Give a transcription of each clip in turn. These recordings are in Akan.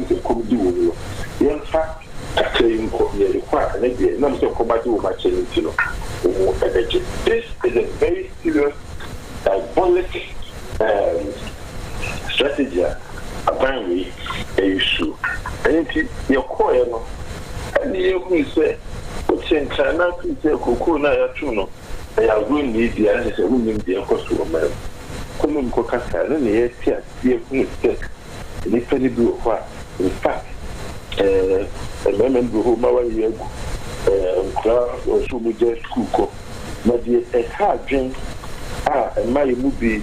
to come do. In fact, claim the require and again, not so come do much in this is a very serious diabolic strategy apparently a issue. And your coil and you say, which in China can say Kukuna Tuno, they are going to need the answer to women the costume of man. Common Cocasa, and the ATS, the penny blue. In fact, a woman who Mawa crowd or so we just cook. But a hard drink, and my movie,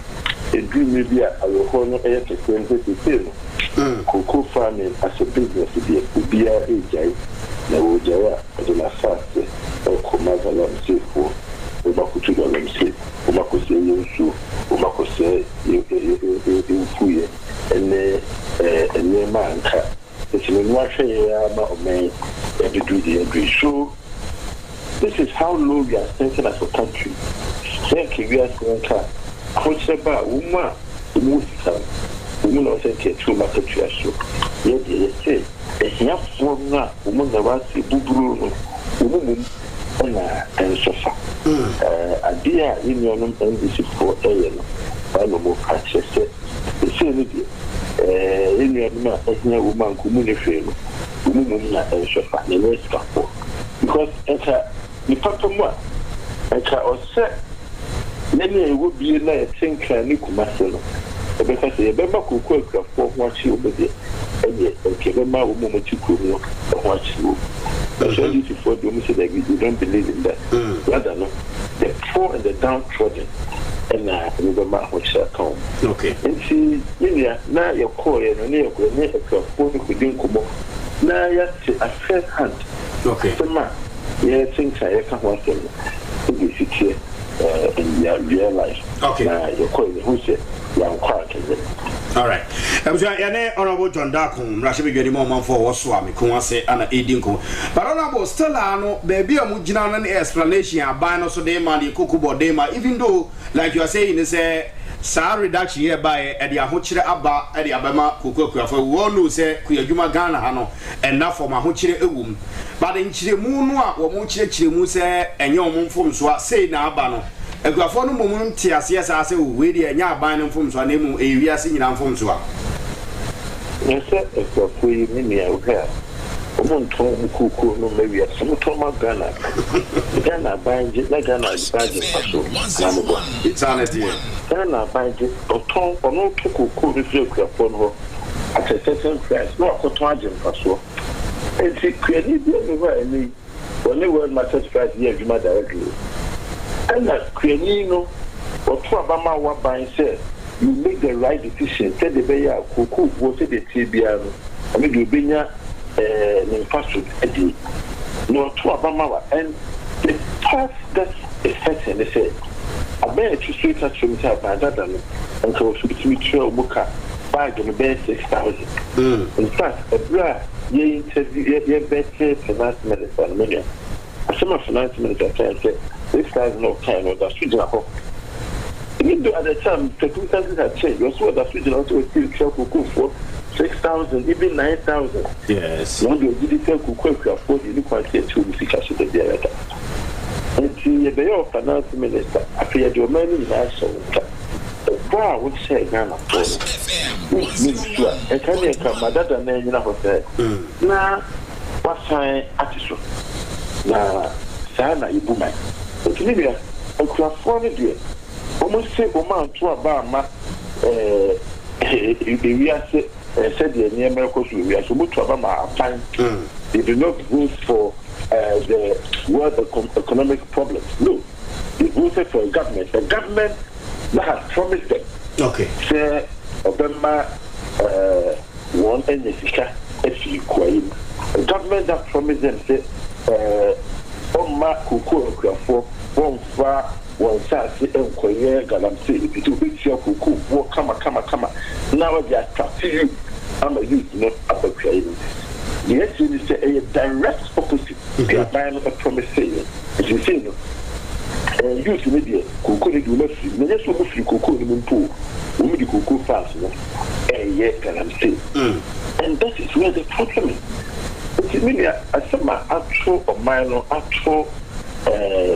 a dream maybe I will hold air to film. Cocoa farming as a business would be a age. Na wojaya adela fast o komaza la msefo o makutuga la msefo o makose yensu o makose yufuye ene manka ese nwahwe ya ma omen every so this is how low we are thinking as a country. Thank you, we are thinking about woman musika woman o think too much so yes ehia forna umunza wasi buburu umum na sofa adia yinyonom ndisi for no bano mo access se ni di yinyonom ehia woman komune fe no umum na sofa na neska for because enta ni papa mo enta ose nene ewo bi na think ni kumase no ebeka se ebeba kokko akrafo ho achi obede okay, my woman to cool, watch you. That's why you for you say that you don't believe in that. Rather, no, the poor and the downtrodden, and remember what shall come. Okay. And see, now your call and near a phone with you come on. Now, yes, a first hand. Okay. So, ma, yeah, things I can't want them to be here in your real life. Okay. Now, your call, who said, young quiet. All right. Honorable John Darkum, Rashibi Gedimo for Waswami, Kumase, and Edinko. But Honorable Stellano, baby, a mujina explanation, a bino so de money, Kukubo dema, even though, like you are saying, is a sar reduction hereby at the Ahuchire Abba, at the Abama, Kuku, for one who say, Kuyajuma Ghana, Hano, and not for Mahuchire Ewum. But in Chimunua, or Muche Chimuse, and your moon from Swa, say now, Bano. A grafon moment, yes, I say, we the Anya binding from Swanemu, a year singing and from Swa. Yes, sir, if you're free, many out here. Someone told me, Kuku, no, maybe some told my Ghana. Ghana buying it, like Ghana is buying it. It's on it here. Ghana buying it, or Tom, or no Kuku, if you're grafon her at a certain price, not for Targent for so. And she created me, only word my price here, you might directly. And that Creanino or Twabama what buying said, you make the right decision. Tell the Bayer, Kuku, what the TBR, I mean, you bring your fast food Eddie. No Twabama, and the path that's effective, they said, I bear to straight touch from myself by that and so to meet your booker, bag and a bear 6,000. In fact, a bra, ye interview your better finance medicine million. Some of finance medicine said, 6,000 of time or the street at home. Even though at the time, circumstances had changed, you also the street also still careful for 6,000, even 9,000. Yes. One of the difficult quick afford you quite get to the cash of the director. And see, the of finance minister appeared to many national. Wow, would say Ghana. Which means sure, and can you come, my dad and then you know said, now, what's my attitude? Now, Sana, you boom. Libya, a craft dear. Almost say, Oman to a bar, we are said the near miracles, we are so much to a bar, time. They do not vote for the world economic problems. No, they voted for a government that has promised them. Okay. Say, Obama, one and the a government that promised them, say, Oma Kuku for one far one sassy and Korea Galamsi, if you reach your Kuku, walk, come. Now they are trusting you. I'm a youth, not upper trading. Yes, it is a direct opposite. They are buying a promise saying, as you say, youth media, Kuku, you must see, many so much Kuku in the pool, whom you Kuku fast, yes, and I'm saying. And that is where the problem is. It's really a summer actual or minor actual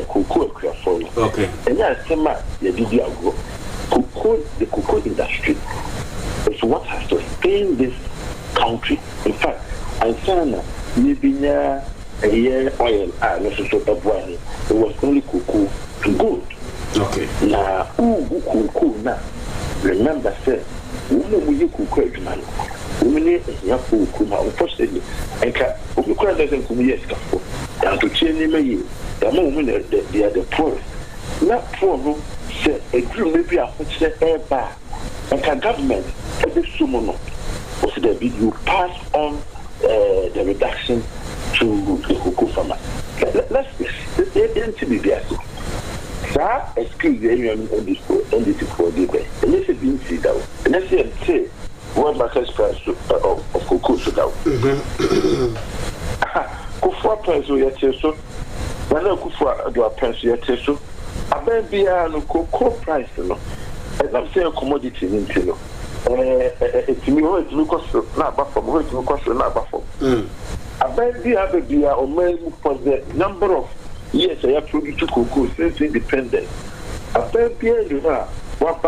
cocoa for you. Okay. And yeah, summer the DDR cocoa, the cocoa industry is what has sustained this country. In fact, I'm saying maybe a year oil, it was only cocoa to good. Okay. Now, cocoa now. Remember, sir, we cocoa man. Women have cocoa, unfortunately, and cocoa doesn't come years ago. And to change him, the moment they are the poorest. Not poor, say a group maybe a what's air bar. And government, every sumono, was the big you pass on the reduction to the cocoa farmer. Let's be there. That excuse the area on this for the day. And let's see that. And let's say, what market price of cocoa so down. Cocoa price or yet so. When I could do a price yet so. I bet be a cocoa price, no. And I'm saying commodity in Tino. It's me, it's me cost not buffer, it's me cost not buffer. I bet be a or maybe for the number of yes, I have produced cocoa since independence. I bet be a what what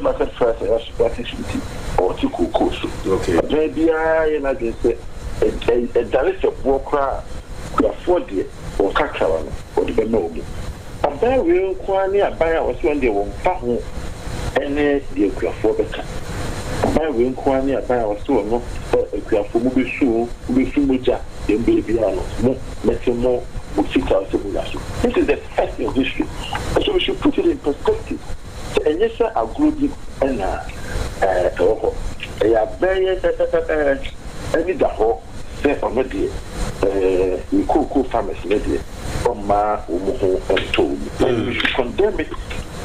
market price I have strategy or to cocoa. Okay. Maybe I just say a dallas of walker could afford it or cacao or the Benobo. I bet we inquire a buyer was when they won't pass any the for better. I bet we inquire a buyer was so no a for movie shoe, movie muja, then baby, more, more. This is the first of history. So we should put it in perspective. And yes, sir, a group and a very any the whole set on the day. We cocoa farmers lady from my and told. And we should condemn it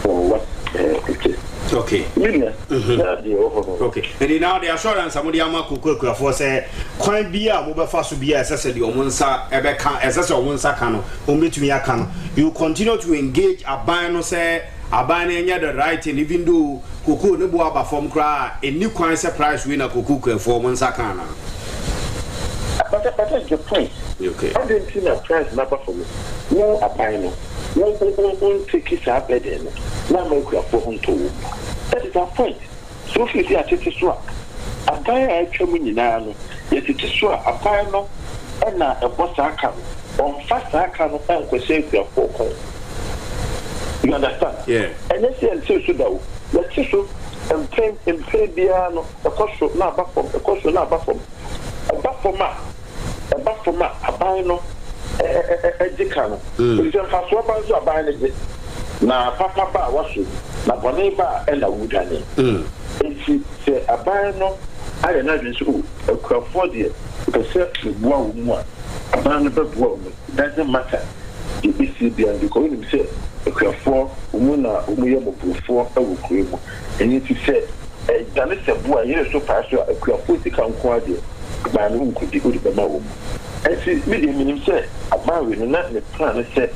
for what it is. Okay. Okay. And now the assurance somebody amaku for say kwan bia mo be fa so bia asese de omunsa ebe kan asese omunsa kan no ometumi aka no you continue to engage aban no say aban na nya the right and even though cocoa ne bo aba form kra eni kwan say price we na cocoa for omunsa kan na but that's the point. Okay. I didn't see a price number for me. No aban no no take it up then na make for home to. That is our point. So if you see a tete so a buy a twam nyina no yet it so a buy no and a boss aka on fast aka no and kwese for. You understand? Yeah. And let's say so that let's so and pay biano a cost na bafom a cost na bafom a bafoma a buy no a dicano. You can pass what bands are buying na papa ba wasu na bone ba ela wudane enti se aban no aye na dwen so akwafo de pese bua wo mu a aban no be bua wo doesn't matter the issue there because we say akwafo wo na wo ye moprofo awu kure mu eni ti se dane se bua ye so pa so akwafo ti kan ko ade ba no nkudi odi be ma wo mu enti me de minim se aban we no na ne plan se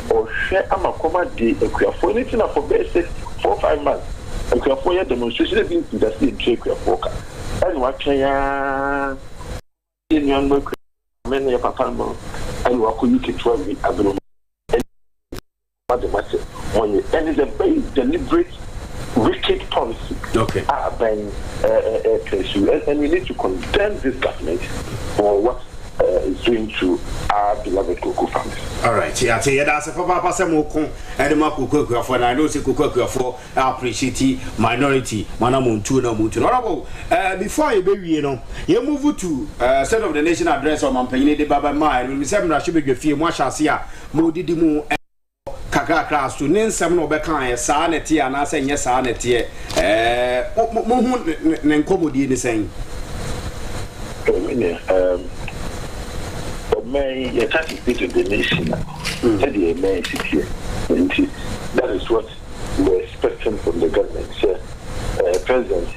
or share Amakoma de Equafo, anything for basic 4-5 months. Equafo demonstration being to the same check your poker. And what can in young work many of a and what could you get 12 with Abdul what the matter when you and it's a very deliberate wicked policy. Okay. And we need to condemn this government for what is doing to our beloved cocoa farmers. All right, yeah, that's a papa Samoko and the Maku for I know Cocoa for appreciate minority, Manamuntuna Mutu. Before you baby, you know, you move to State of the Nation address on Mampany de Baba Mai, when we say I should be a few more Shasia, Modidimu. Kaka class to name some no bekan sanity and I say yes sanity Nencomodi in the same. May attack State of the Nation. That is what we're expecting from the government. President,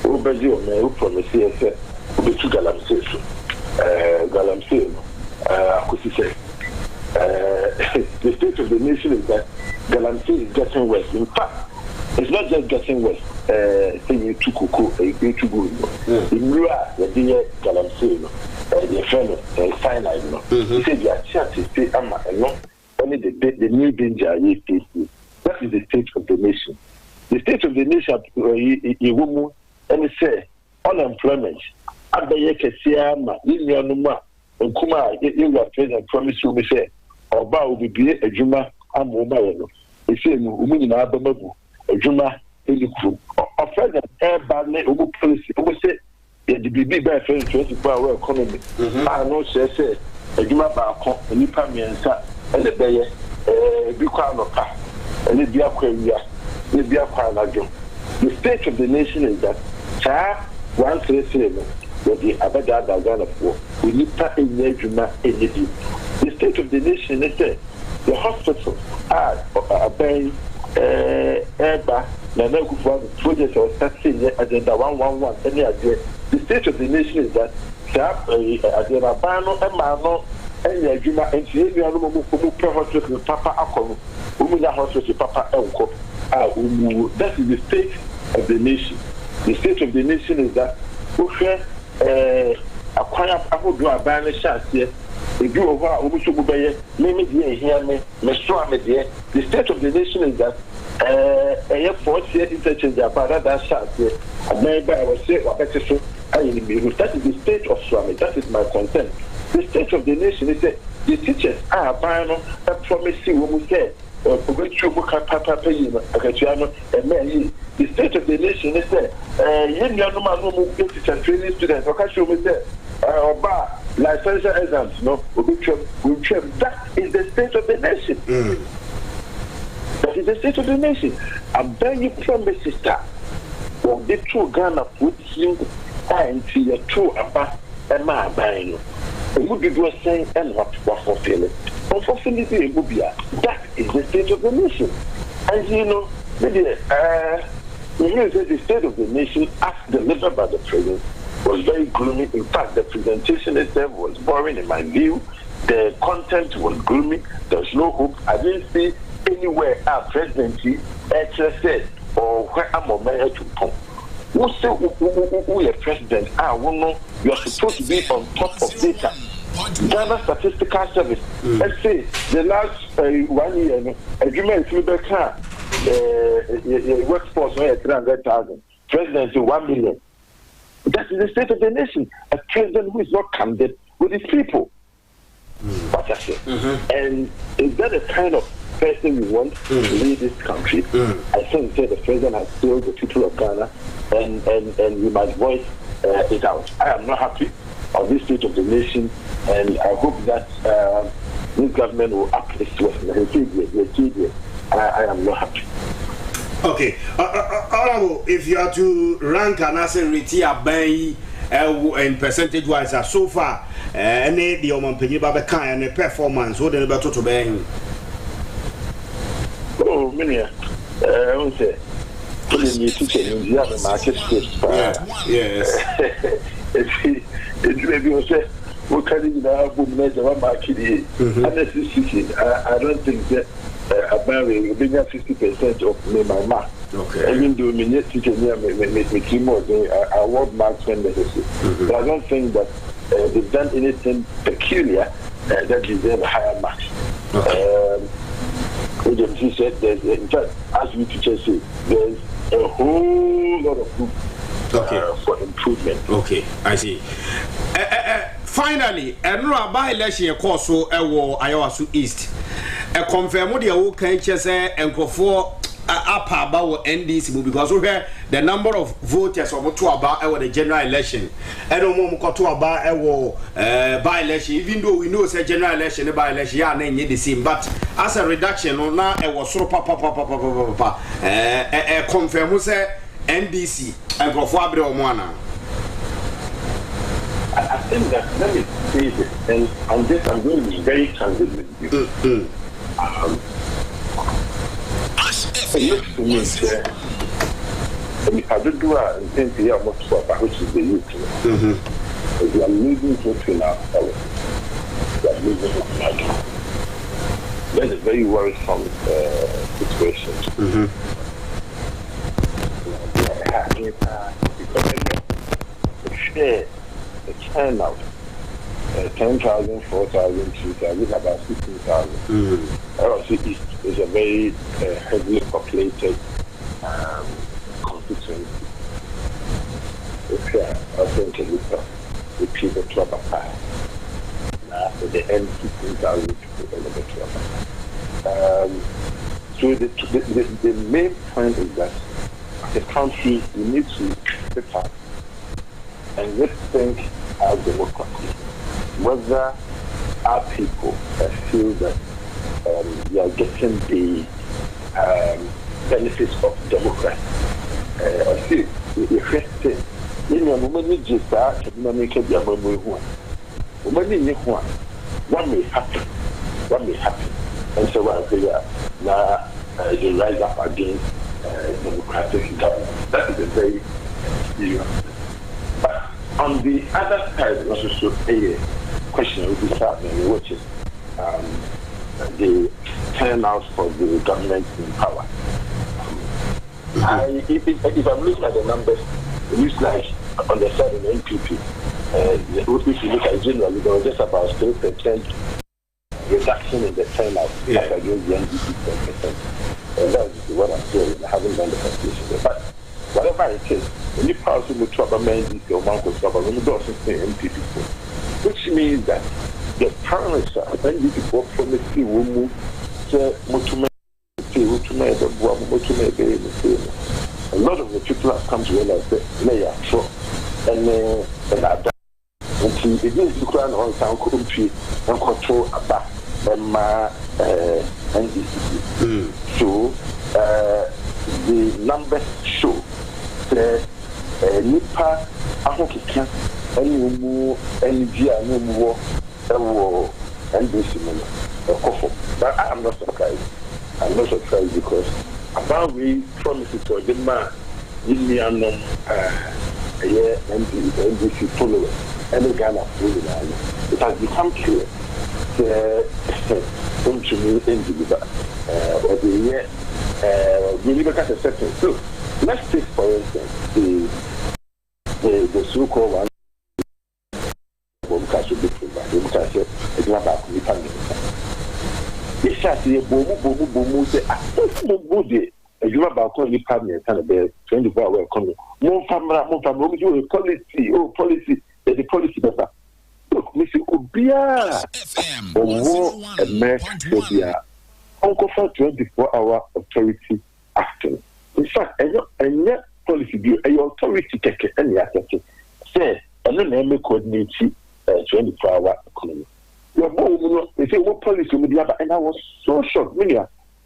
Ubazio may promise here the two Galamsey. The state of the nation is that Galamsey is getting worse. In fact, it's not just getting worse, saying to Kuku, a great to go. In Rua, the dear Galamsey, the fellow, cyanide. He said, you are chances, say, Amma, and not only the new danger you face. That is the state of the nation. The state of the nation, a woman, and say, unemployment. Abaye Kesiama, Numa, and Kuma, you are present, promise you, me say, or bow will be a Juma, and Momayano. He said, Women Abamu, a Juma, in the crew. A present air badly, policy, who say, the BB by 24 hour economy. I know, say, a Juma Bako, a Nipa Miansa, and the Bayer, a Bukanoka, and the Biaquia, the Biaquanajo. The state of the nation is that, one say, the Abada Ghana for we need to energy. The state of the nation is the hospital are buying Eba, Nanaku project or starting agenda 111 any idea. The state of the nation is that Adena Bano and Mano and Yajuma and Tiamu hospital Papa Akon, Umina hospital Papa Elko. That is the state of the nation. The state of the nation is that acquire do a banner chance here. If you over maybe hear me, the state of the nation is that a 4 year interchange about that chance here. Maybe I was say, that is the state of Swami. That is my consent. The state of the nation is that the teachers are buying a promising woman say. The state of the nation is there. Young man get training students. Licensure exams, no, that is the state of the nation. That is the state of the nation. I'm very promise sister. When the two Ghana put you and to your two about a man buying. And would you saying and what fulfilling? Unfortunately, that is the state of the nation. And you know, the state of the nation, as delivered by the president, was very gloomy. In fact, the presentation itself was boring in my view. The content was gloomy. There's no hope. I didn't see anywhere our presidency actually said, or where I'm a mayor to pump. Who say who are president? You are supposed to be on top of data. Ghana Statistical Service. Let's say the last 1 year, agreement through the car, workforce 300,000, presidency 1 million. That is the state of the nation. A president who is not candid with his people. What I say. And is that the kind of person we want to lead this country? I think the president has failed the people of Ghana, and we must voice it out. I am not happy of this state of the nation, and I hope that this government will uplift us. I am not happy. Okay, Honorable, if you are to rank an asset retire by in percentage wise, so far, any the Oman Penny kind and performance, what about to bang? Oh, many, I won't say. You have a market space. Yes. It's maybe say, what can you have measure one market here? I don't think that about 50% of my mark. Okay. Even though we need to make more, I want marks when necessary. But I don't think that they've done anything peculiar that deserves a higher mark. He said, in fact, as we teachers say, there's a whole lot of room for improvement. Okay, I see. Finally, a by-election course so Iowa East. A confirm what you can say and go for up about NDC because we have the number of voters of to about the general election. I don't want to about our by-election, even though we know it's a general election, a by-election, yeah, the same. But as a reduction on now, it was so confirm who say NDC and go for Abra. I think that, let me say this, and on this I'm going to be very candid with you. It looks to me that if I do a thing to hear about which is the youth, we are losing hope in ourselves. We are losing hope in ourselves. That's a very worrisome situation. share the turnout. 10,000, 4,000, 2,000, about 16,000. Also, East is a very heavily populated constituency. If you are going to look at the people to Abba, at the end, 16,000 people in the Abba. So the main point is that as a country, we need to sit up and rethink our democracy. Whether our people feel that we are getting the benefits of democracy. I see the first thing, in your moment, just that, you make a diamond one. What may happen? What may happen? And so I say, now you rise up against democratic government. That is a very serious thing. But on the other side, also a question will be happening, which is the turnout for the government in power. If I'm looking at the numbers, it looks like on the side of the NPP, if you look at generally, there was just about 3% reduction in the turnout against the NPP 10%. And that's what I'm saying. I haven't done the calculation. But whatever it is, when you pass through the trouble, man, your uncle trouble, when you don't say NPP, which means that the parents are when you people promise you will move to a lot of the people have come to realize that they are short and are done. Until it is to crown on town country and control about my NDC. So the numbers show that Nipa Ahokikan any more energy and no more NDC but I'm not surprised. I'm not surprised because about we promises for the man in me and NDC followers and the Ghana followers. It has become clear to me in the year really because a certain so let's take for instance the so-called one because of the because it's not about the pandemic. It's just a boom say you about calling the cabinet and the 24-hour economy. More family, policy, the policy better. Look, Mr. Obia, or America, Uncle for 24-hour authority acting. In fact, and yet policy view, a authority take any asset. Say, and then coordinate 24-hour economy. They say what policy would you have? And I was so shocked.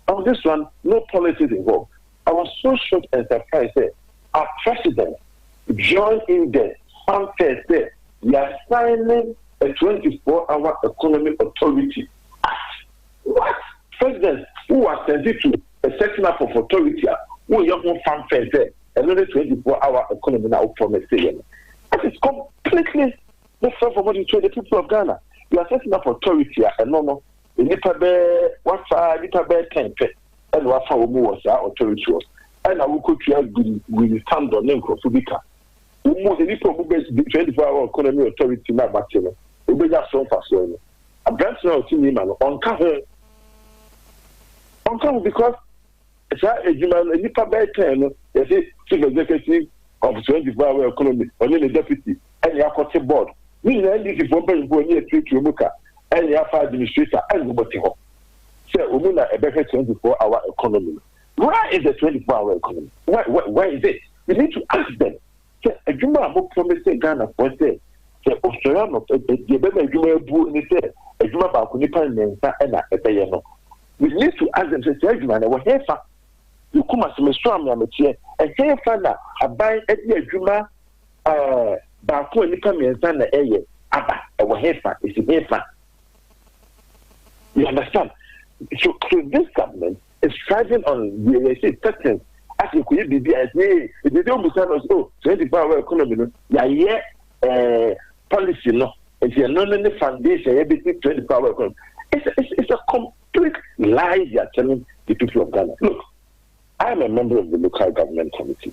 On this one, no policies involved. I was so shocked and surprised that our president joined in the fanfare said we are signing a 24-hour economy authority act. What? President who was sent to a setting up of authority who have no fanfare there, another 24-hour economy now promised. That is completely different from what you told the people of Ghana. You are setting up authority and no. Nipa be 10 and what for was authority was. And I will could stand on name for Fubika. Almost any problem 24-hour economy authority now back to me. We just so fast. A branch now to me, man, on cover because a human Nipa be 10, they say chief executive of 24-hour economy, or the deputy, and you are board. We need this for near to Muka. And the Alpha administrator and nobody home. So, we a better 24-hour economy. Why is the 24-hour economy? Why is it? We need to ask them. Say, a Juma who promised Ghana for say, Australia, the better Juma boo in the a Juma Bakunipa and a Bayano. We need to ask them, say, Juma, and we're here for you come as a strong amateur, and here for now, I buy a Juma Baku Nipa and a air, Abba, and we're here for it's here for. You understand? So this government is striving on the certain as you could be as if they don't understand us 24-hour economy. Policy no. If you're not in the foundation, everything 24-hour economy. It's a complete lie you are telling the people of Ghana. Look, I am a member of the local government committee.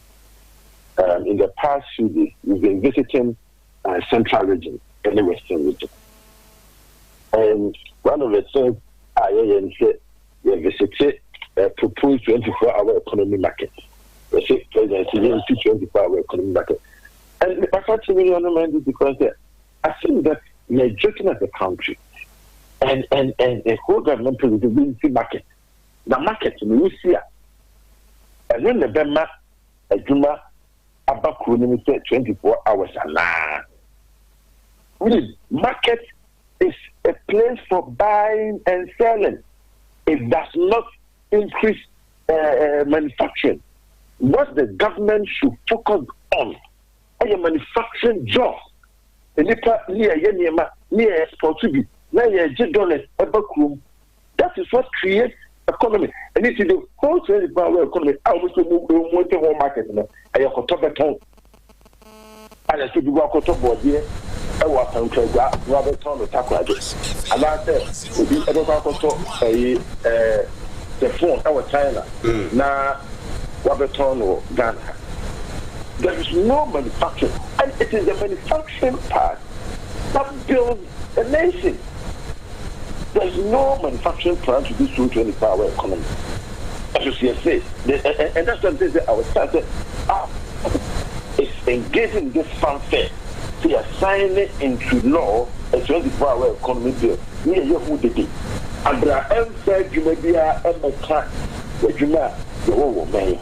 in the past few days, we've been visiting Central Region and the Western Region. And one of the things I visited proposed 24-hour economy market. The state president is 24-hour economy market. And I thought to really understand it because I think that we are joking at the country. And the whole government president will see market. The market we see. And when the Bema a Juma about 24 hours and really, market is a place for buying and selling. It does not increase manufacturing. What the government should focus on are manufacturing jobs. Near export to be $9 that is what creates economy. And it's the whole 24-hour economy. I was to move to one market. I have a top beton. And I should be walk on board here. I was on rather turn the tackle. And I said, we ever got the phone, our China. Now, Waberton or Ghana. There is no manufacturing. And it is the manufacturing part that builds a nation. There's no manufacturing plan to do 24-hour economy. As you say, and that's what they say, our staff is engaging in this fanfare. They are signing into law a 24-hour economy bill. Near your food day. And there are said you may be a class where you know the whole man.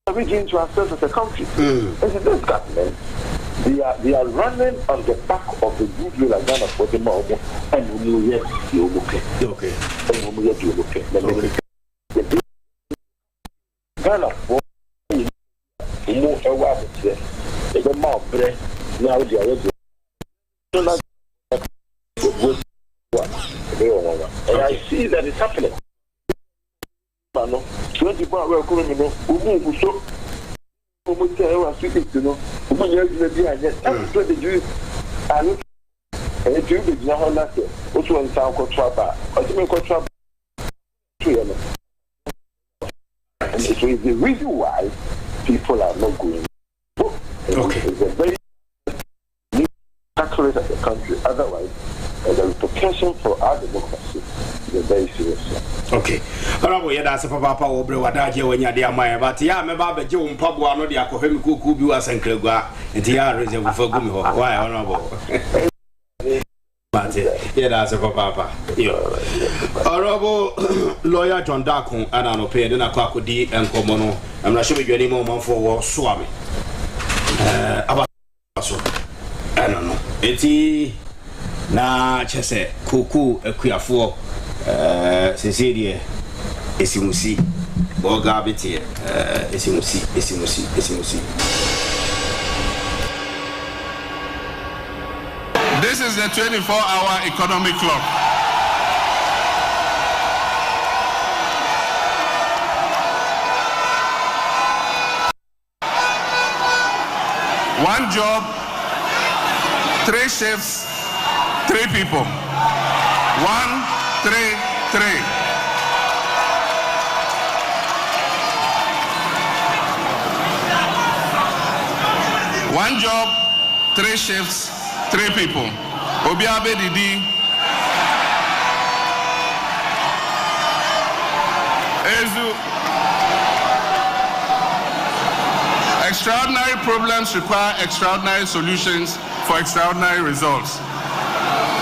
We begin to ourselves as a country. And this government, they are running on the back of the goodwill of Ghana for the moment, and we will yet do okay. And we will yet do okay. Ghana for more a while today. The more bread now they are and I see that it's happening. 24-hour economy, we so almost you know, that's what the Jews are looking at. And if you be now, that's it. Also, on South Cotraba, or to make Cotraba, and so it's the reason why people are not going. Okay. It's a very accurate as a country. Otherwise, the repercussion for our democracy is very serious. Okay. Honorable, yeah, that's a papa over what I hear when you're there, my but yeah, my Baba Joe and Pablo, no, the Akohemi Kuku, as and Kregua, and the reserve for Gumo. Why, honorable? Yeah, that's a papa. Honorable lawyer John Darkon, and I know paid in a Kakudi and Komono. I'm not sure we get any more for Swami. About I don't know. Eti na chese kuku ekuafo sesede esimusi boga beti esimusi. This is the 24-hour economic clock. One job, 3 shifts, 3 people. 1, 3, 3. One job, 3 shifts, 3 people. Obiabe Didi. Ezu. Extraordinary problems require extraordinary solutions for extraordinary results.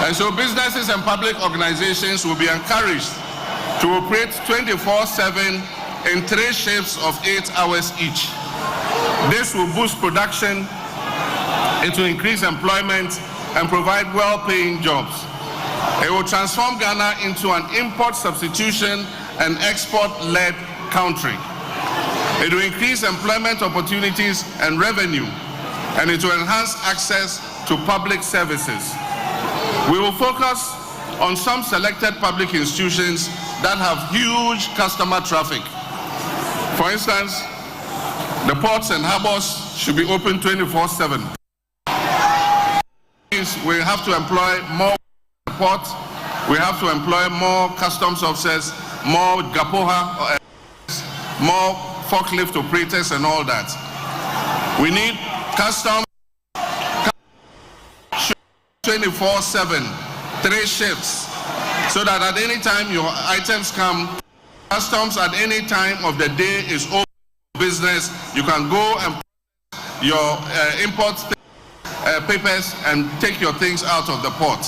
And so businesses and public organizations will be encouraged to operate 24/7 in 3 shifts of 8 hours each. This will boost production, it will increase employment and provide well-paying jobs. It will transform Ghana into an import substitution and export-led country. It will increase employment opportunities and revenue, and it will enhance access to public services. We will focus on some selected public institutions that have huge customer traffic. For instance, the ports and harbors should be open 24/7. We have to employ more ports, we have to employ more customs officers, more GAPOHA, more forklift operators and all that. We need customs 24/7, 3 shifts, so that at any time your items come, customs at any time of the day is open for business. You can go and your import papers and take your things out of the port.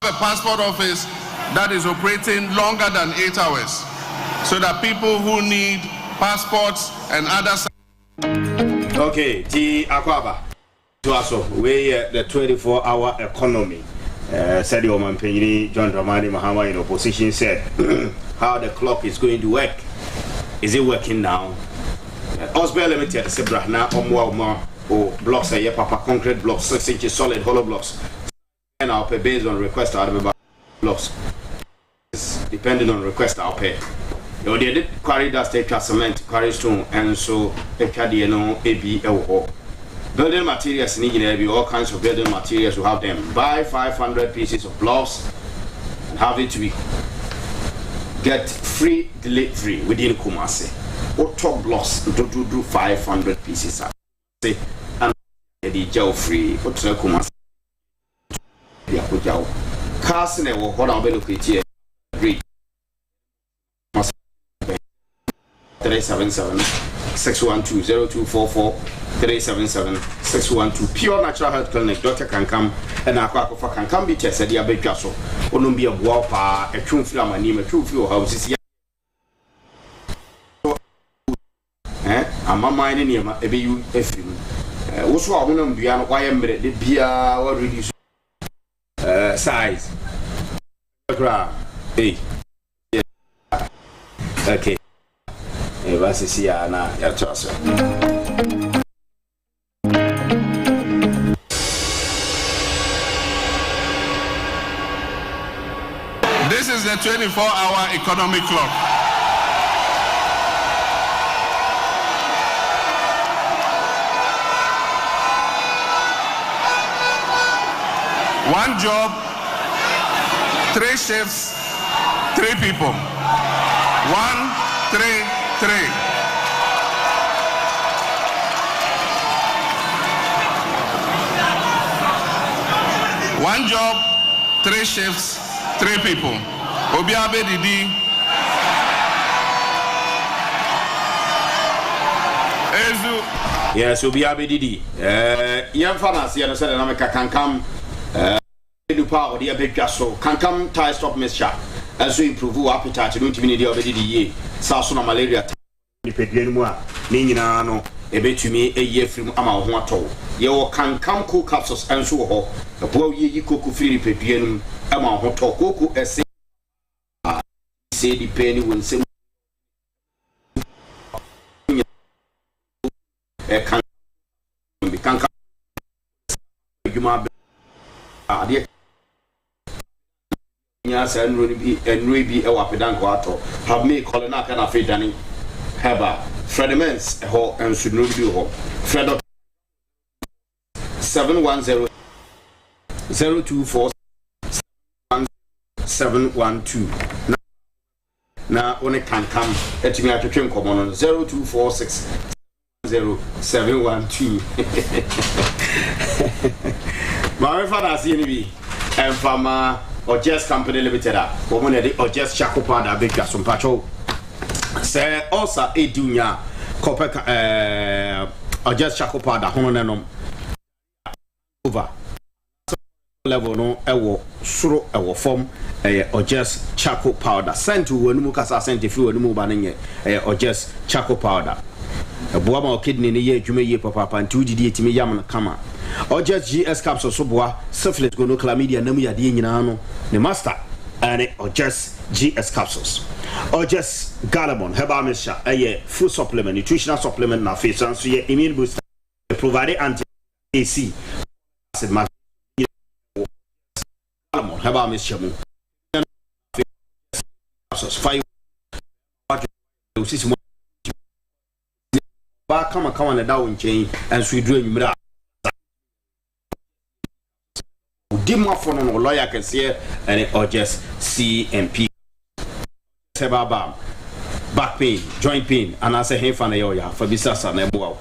A passport office that is operating longer than 8 hours, so that people who need passports and other. Okay, T Akwaba. To us, we the 24-hour economy. Said the Oman Penny, John Dramani Mahama in opposition said how the clock is going to work. Is it working now? Osbel Limited, Sebrahna, Omwa, or blocks a papa concrete blocks, 6 inches solid hollow blocks. And I'll pay based on request out of blocks. Depending on request, I'll pay. They did quarry that state cement, quarry stone, and so a Cadiano ABL. Building materials need to be all kinds of building materials. We have them. Buy 500 pieces of blocks and have it to be get free delivery within Kumasi. Or top blocks do 500 pieces. Say and the gel free. What's the Kumasi? Cars in a what I'll be looking here. 377 612 0244 377 612 Pure Natural Health Clinic. Doctor can come and Aquacofa can come be tested. The Abbey Castle. Only be a wapa, a true flam and name a true few houses. I'm a mine in him, a BU FM. Also, I wouldn't be an YM, the beer or reduce size. Hey, okay. This is the 24-hour economic clock. One job, 3 shifts, 3 people. 1, 3, 3. One job, 3 shifts, 3 people. Obiabe Didi. Ezu. Yes, Obiabe Didi. Young farmers here said America can come. The power of the Abbey Castle can come tie stop mixture. As we improve our appetite, don't even need the already Sasuna malaria. The Pedrian, Ninano, a bit to me a year from Amahuato. You can come cool capsules and so on. A poor ye cook free Pedrian, Amahuato, Coco, as say the penny when some can become you Yes, and Ruby Ewapidanko have me calling out and afraid Danny Heba, Fred Mens, and should not be home. Fred 710 024 712. Now, when it can come, let me at the train come on 0246 0712. My father has seen me and from or just company limited or just Chacopada big some patrol. Say also a dunya copper or just Chacopada hononum over level no ewo suro ewo form or just charcoal powder sent to when mukasa sent if you were moving or just charcoal powder. A boama kidney in a year, you may ye papa and 2 DD me yam kama. Or just GS capsule so bois, syphilis go no chlamydia, no me a dinano, the master, and it or just GS capsules. Or just Galabon, Hebamisha, a year, food supplement, nutritional supplement, na face, and so ye immune booster, provided anti AC. Said my Galabon, Hebamisha, fire. Back come on a down chain and sweet dream. Dimma phone on lawyer can see and or just CMP. Sebaba back pain, joint pain, and I say, hey, Fanayoya, for Bisasa, Nemo.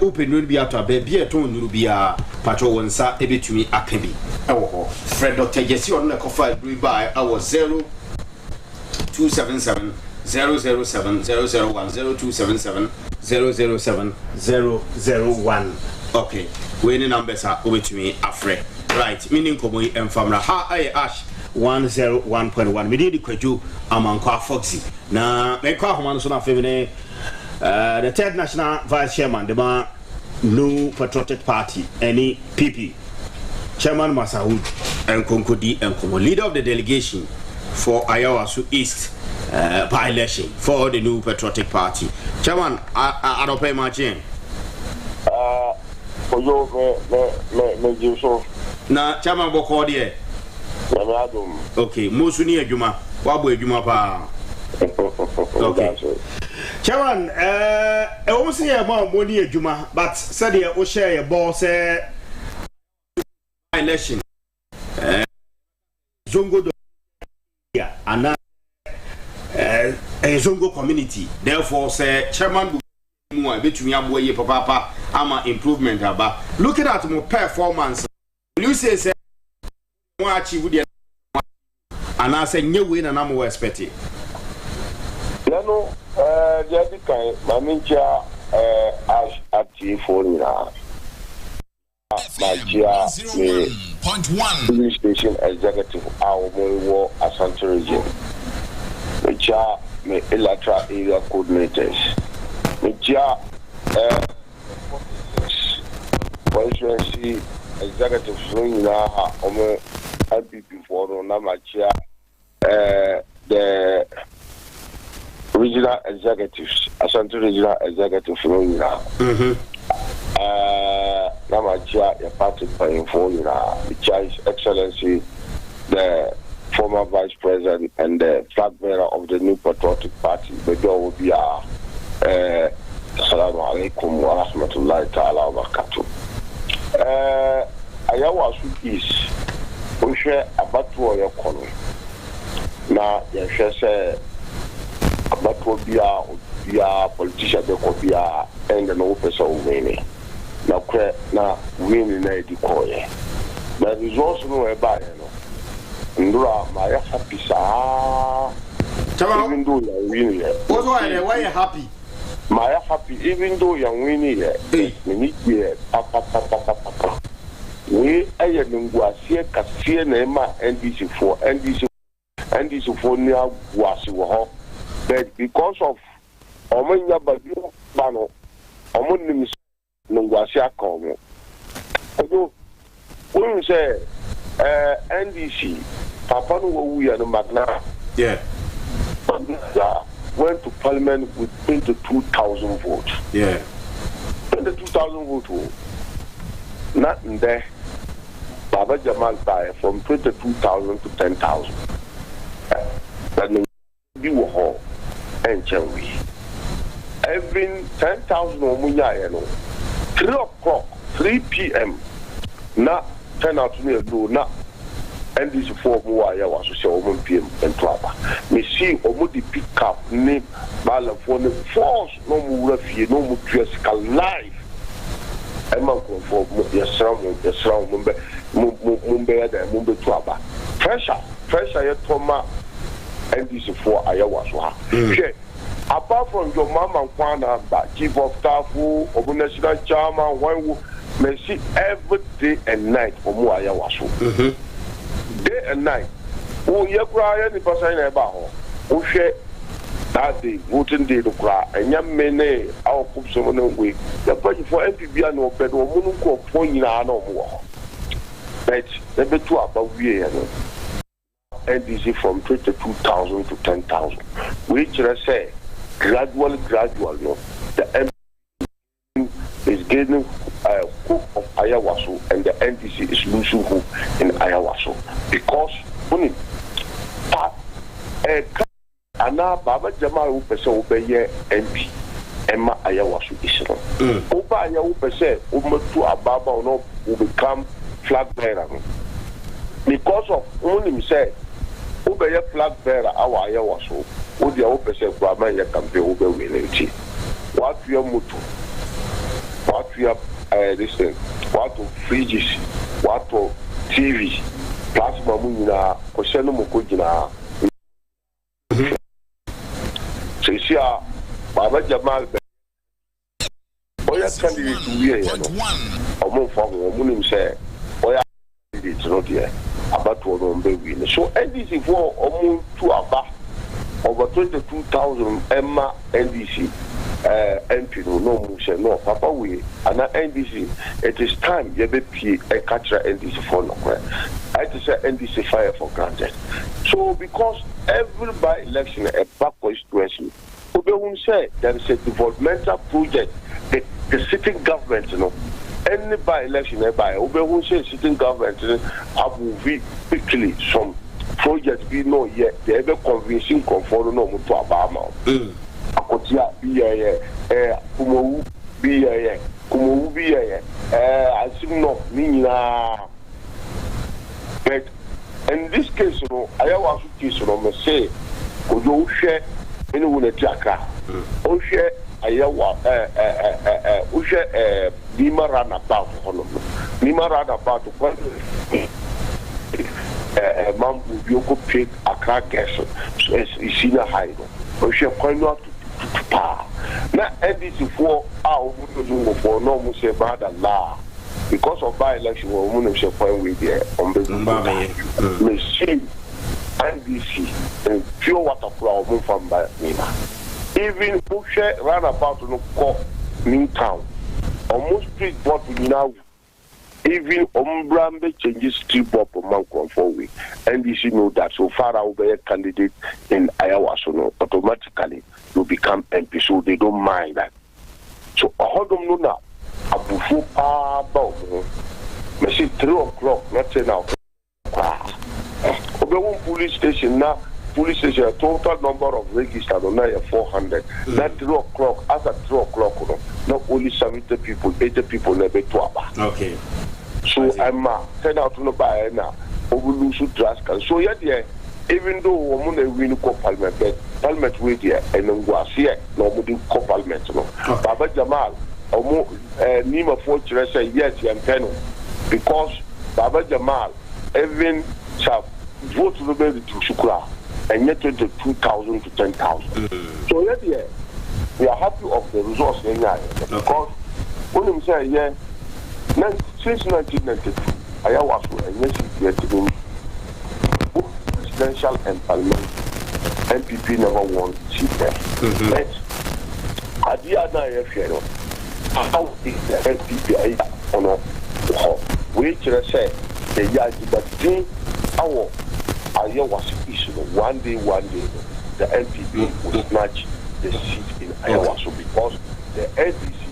Open will be out a baby, a tone will be a patrol one sa, a bit to me, a can be. Oh, Fred Dr. Jesse on the coffee, by our 0277 007 001 0277 007 001. Okay, winning numbers are over to me, Afre. Right, meaning Komoy and Famra. Ha, I Ash 101.1. We need to quit among Foxzy. Now, they call Hamanson Feminine, the third national vice chairman, the man, new patriotic party, any PP, Chairman Masahoud and Konkodi and Komo, leader of the delegation for Ayawasu East by election for the new patriotic party. Chairman, I don't pay much in. Na Chairman Bokodi. Okay, Musuni Juma. Wabu Juma pa. Okay. Chairman, I almost say about money Juma, but said you will share your boss election. Zongo and a Zongo community. Therefore, say Chairman between Abuye Papa ama improvement about looking at more performance. You say one achieve the and I say new win and I'm more expecting. No, just kind Mamincha Ashh at G4 my chair, the station executive, our war Asante region. The chair, my Elatra area coordinators. The chair, constituency executive, Omo IPP for my chair, the regional executives, Asante regional executive, Namachia, a party paying for the His Excellency, the former Vice President and the flag bearer of the new patriotic party. The door will be Assalamu alaikum wa rahmatullahi ta'ala wa barakatuh. Ayawasu is we share about what you're calling. Now, you share say about what be a politician, they could be and an officer winning. Now, winning a decoy. But there's also no buy, Ndura, my happy, even though you're winning. Why are you happy? My happy, even though you're winning, we are in Guasia, Cassia, Nema, NDC for near Guasi, but because of Omania Badu Bano, Omonim Nunguasia Como. Although, when say NDC, Papa, we are the Magna, yeah, went to Parliament with 22,000 votes. Yeah, 22,000 votes. Not in there. Baba Jamal by from 22,000 to 10,000. That means we were home and Chenwi. Every 10,000 Omuya, 3 o'clock, 3 p.m. Na turn out to me a do na. And this for Muaya was to say Omun PM and Twaba. Me see Omudi pick up name Bala for the force no more refugee, no more physical life. I'm not going for the surround Mumbai, Mumbai Twaba. Pressure, yet Toma, and this for Ayawasu. Apart from your mama and Kwana, chief of staff, of national chairman, one who may see every day and night for Muayawasu. Day and night. Oh, you cry any person about who share that day, voting day to cry, and young men, our put someone way. The party for MPB no bed or Munuko point in our no more. But the better about we NDC from 22,000 to 10,000, which I say gradual, no. The MPB is gaining hope of Ayawasu, and the NDC is losing hope in Ayawasu because only Anna Baba Jamal who per se obey MP Emma Ayawasu is no. Oba Ayawu per se to Ababa or no will become flag bearer because of only say Obey flag bearer, our air was so. Would the open say, Brahma, you can be over winning. What we are mutu, what we are listen, what of fridges, what of TV, plasma munina, Oceano Mukujina. So you see, Baba Jamal, Oya candidate to be a more from Munim say, Oya candidate not here, about to one baby. So NDC for almost to about over 22,000 Emma NDC. MP no Papa we and NDC it is time you be a catcher NDC for no I to say NDC fire for granted. So because every by election a back constituency, we will say there is a developmental project the sitting government any by election by we will say sitting government will quickly some projects be no yet they ever convincing conform no to Obama. Akotia kumowu asimno minina but in this case I was case me say ojo hwe ene wona tiaka o hwe ayawa o hwe Lima roundabout hono Lima roundabout ko mambu bioko pick Accra gas so is in a high o hwe kwano na NDC for our for no mu say bad Allah because of by election we will say point we there on the machine NDC and pure water flow move from by Nima even push run about no call new town almost street board now even Umbrambe changes street board for man for we NDC know that so far I will be a candidate in Iowa so no automatically to become MP, so they don't mind that. So I hold them now. Abufu about me see 3 o'clock, not 10 now. Obe police station now. Police station a total number of registered on now 400. Now 3 o'clock, after 3 o'clock, not only 70 people, 80 people never to about. Okay. So I'm 10 out to buy now. Over lose drastic. So yeah. Even though we win parliament, but parliament we there and then was here no more parliament no. Baba Jamal, Nima Fortress say yes, I'm telling because Baba Jamal even vote to be to Shukra and yet 22,000 to 10,000. So yeah, we are happy of the results in there because when you say yeah, since 1992, I was and yes, presidential and parliament MPP never won seat there. But at the other FNO, how is the MPP on which say the Yaji but then our Aya was issue one day the MPP will snatch the seat in Iowa because the NDC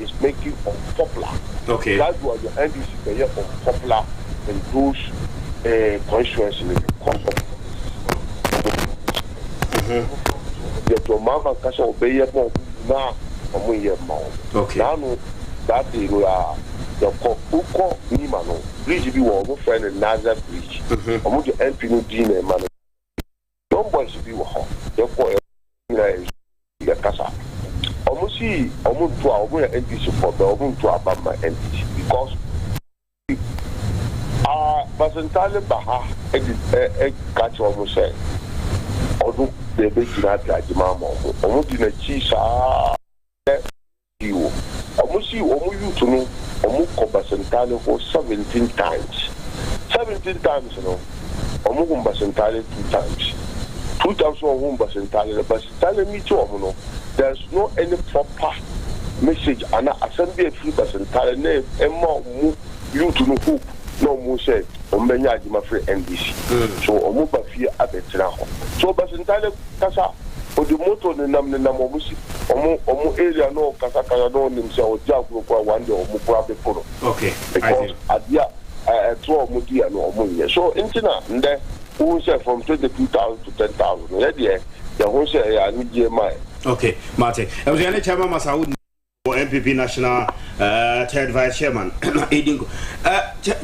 is making unpopular. Okay. That's why the NDC is unpopular in those constituency in the course of the Mama Casa obey now okay. Now that they are the Uko Nimano bridge be one friend and Nazar bridge. Among the MP no dinner man. Don't boys be one. Therefore, the Casa. Almost see almost to our NDC for the almost to about my NDC because Basentale Baha catch almost say although the big Jimamo almost in a cheese you almost see you to know almost Basentale for 17 times 17 times you know almost Basentale 2 times 2 times on Basentale me too there's no any proper message and assembly free Basentale name and more you to know who no more said Omenya Jima free NDC. So Omuba fear abetra. So Basentale Casa or the motor the Namomusi Omu area no Casa no himself Jago one day or Mukra Polo. Okay. Because Adia 12 Mudia no Omunia. So Intina and there who say from 22,000 to 10,000. Yeah, the whole say I need your mind. Okay, Martin. I was going to tell Masaud MPP National Third Vice Chairman.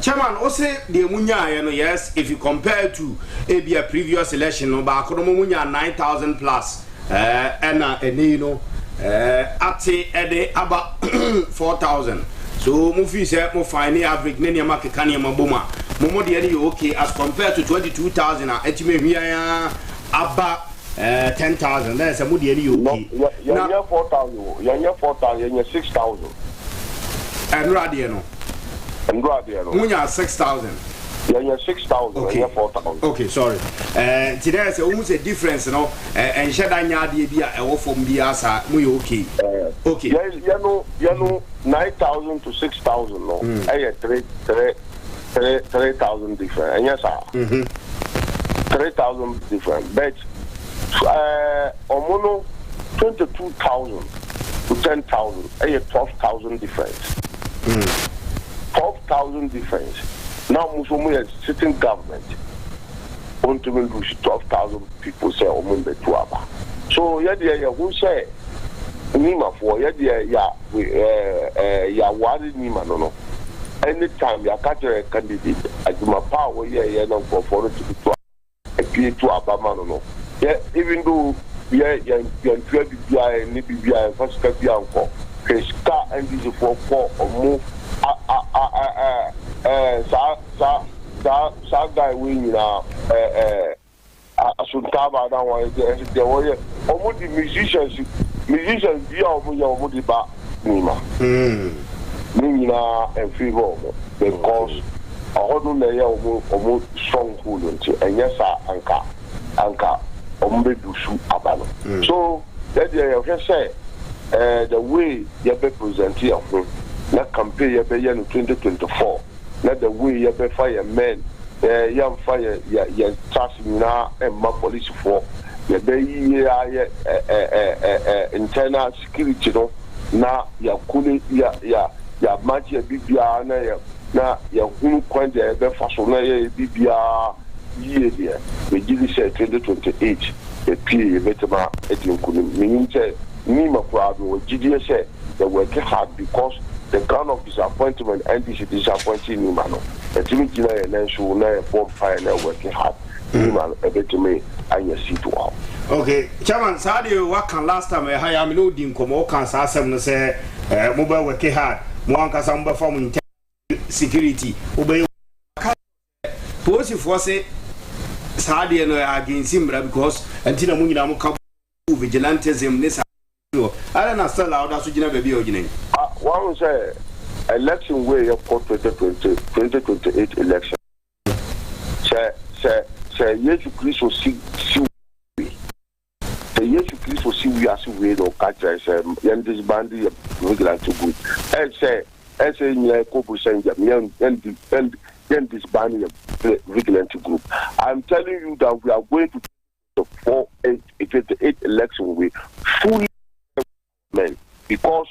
Chairman, also the Munya, yes, if you compare to a previous election, no, but Munya 9,000 plus, and you know, at about 4,000. So Mufi said, "Mo fine average nene makekani maboma. Momo de okay as compared to 22,000. Etime hiya aba 10,000. That's a mudi okay. No, you're 4,000. You're 4,000. You're 6,000. And Radiano. Munya 6,000. You're 6,000. Okay. You're 4,000. Okay, sorry. Today there's almost a difference, you know. And Shadanya dia a from Biasa, muy okay. Okay. You know, 9,000 to 6,000. No, I 3,000 different. And yes, sir. 3,000 different. But Omono 22,000 to 10,000. I 12,000 difference. 12,000 difference. Now Musomo is sitting government. Want to lose 12,000 people say Omumbe Tuaba. So who say Nima for wadi Nima no. Anytime you catch a candidate at my power, no for it to be to Abama no. Yeah, even though you're BBI first step uncle, his car and this for or move sa guy we asuntaba that one there were almost the musicians be almost ba nima nina and favor because ahodo na ya almost strong hold until and yes anka ombe dusu abano so that you can say the way you be present here na campaign you be in 2024 na the way you be fire men you fire you trust na and my police for you be internal security no na ya kule ya match ya bibia na ya hunu kwanje ya be faso na ya bibia ye dia we give say 2028 e pie betema edinkunu meaning say ni makwa we give say they work hard because the ground of disappointment and this disappointing me man. The team is na show na bonfire na working hard. Me man e beteme anya sit wow. Okay, Chairman, Sadio what can last time I am no din komo kan sa asem no say mobile working hard. Mo anka sa mba form security. Obey police force Sadio no against him because until mo nyina mo ka vigilantism this I don't understand how that's what you never be originally. One say election way up for 2028 election. Say yes, please will see we. Say yes, please will see we as we no catch us. Yan this bandy regular to good. And say you couple saying yan this bandy regular to group. I'm telling you that we are going to the 4-8 election way fully. Because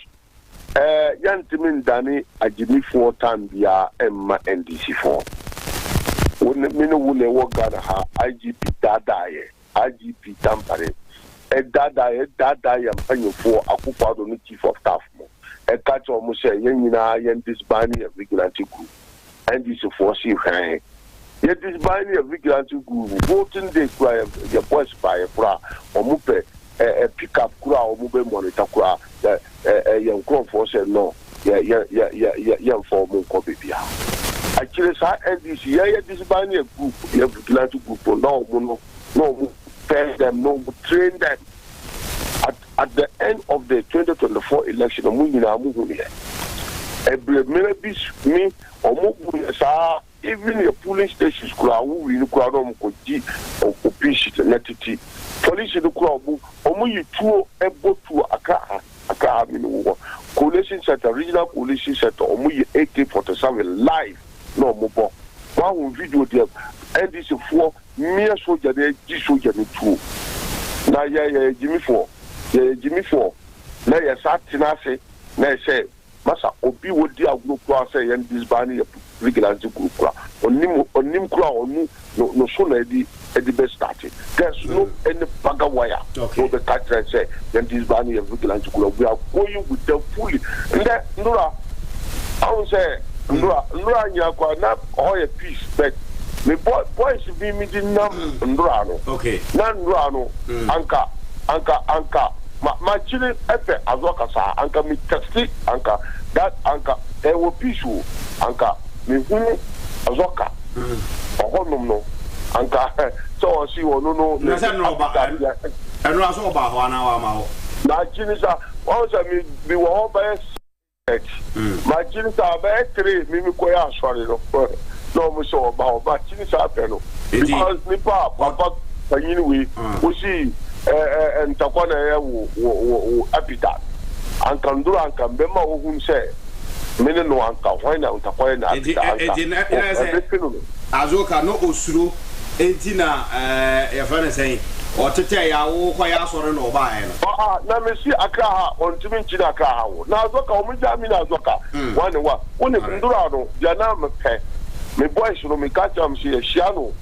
yan timin dani ajimi for time bia emma NDC for when mino wule wo Ghana ha IGP IGP tampare dada mpanyo for akufado no chief of staff mo catch omo say yan nyina disbanding a vigilante group NDC for see hwan yan disbanding a vigilante group voting day kwa your boys by pra omo pe pick up kura or mobile monitor kura young crop for said no yeah for mon copy actually sa NDC this bani a group you have to to group no pay them no train them at the end of the 2024 election mo nyina mo hu here every maybe me or mo sa even the polling stations kura we ni kura no ko ji o pitch netiti police the crowd omo yitu ebo to aka minu coalition center regional coalition center omo yi AK-47 live no mo bo one video there NDC for mere soldier dey ji soldier ni tu na Jimmy for na ya satina se na say masa obi wodi agro kura say yen disband your vigilante group kura onim kura onu no so na edi best started. There's no any bagger wire. So the catcher say yen disband your vigilante group. We are going with them fully. And then Nura, I will say Nura nyakwa na all a piece, but me boys be meeting nam Nura no. Okay. Na Nura no anka ma chile epe azoka sa anka mi taxi anka that anka e wo pisu anka mi hunu azoka ohonom no anka so si wo no na se no ba eno aso ba ho ana wa ma ho na chile sa o sa mi wo ba ma chile sa ba 3 mi ko ya sorry no mo so ba chile sa pe no because ni papa anyway we see ntakwana ya wo abida anka nduru anka mbema wo hun se mene no anka hwana ntakwana na abida azoka no osuro entina ya fane say otete ya wo kwa ya sore no ba no na mesi aka ha ontimi nchina aka ha wo na azoka o mja mi na azoka wane wa woni nduru ano dia na mpe me boys no me catch am si e shiano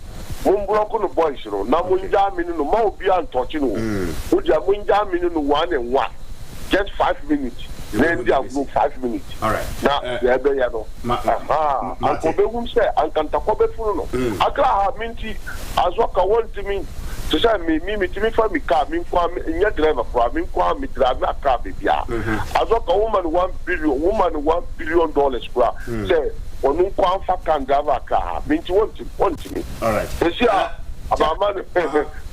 Mumbroco no boys, no, Namunjamini, no more be untouching. Would you Munjamini 1 and 1? Just 5 minutes. Then they have 5 minutes. All right. Now, the Abayano. Uncle Begum said, and Cantacobe Funo. Akra Minty, as what I want to mean. To say me to me for me car, me for me in your driver for me, me drive my car, baby. As what a woman $1 billion. Say, on no one can drive a car. Mean to want me. All right. This year, about money,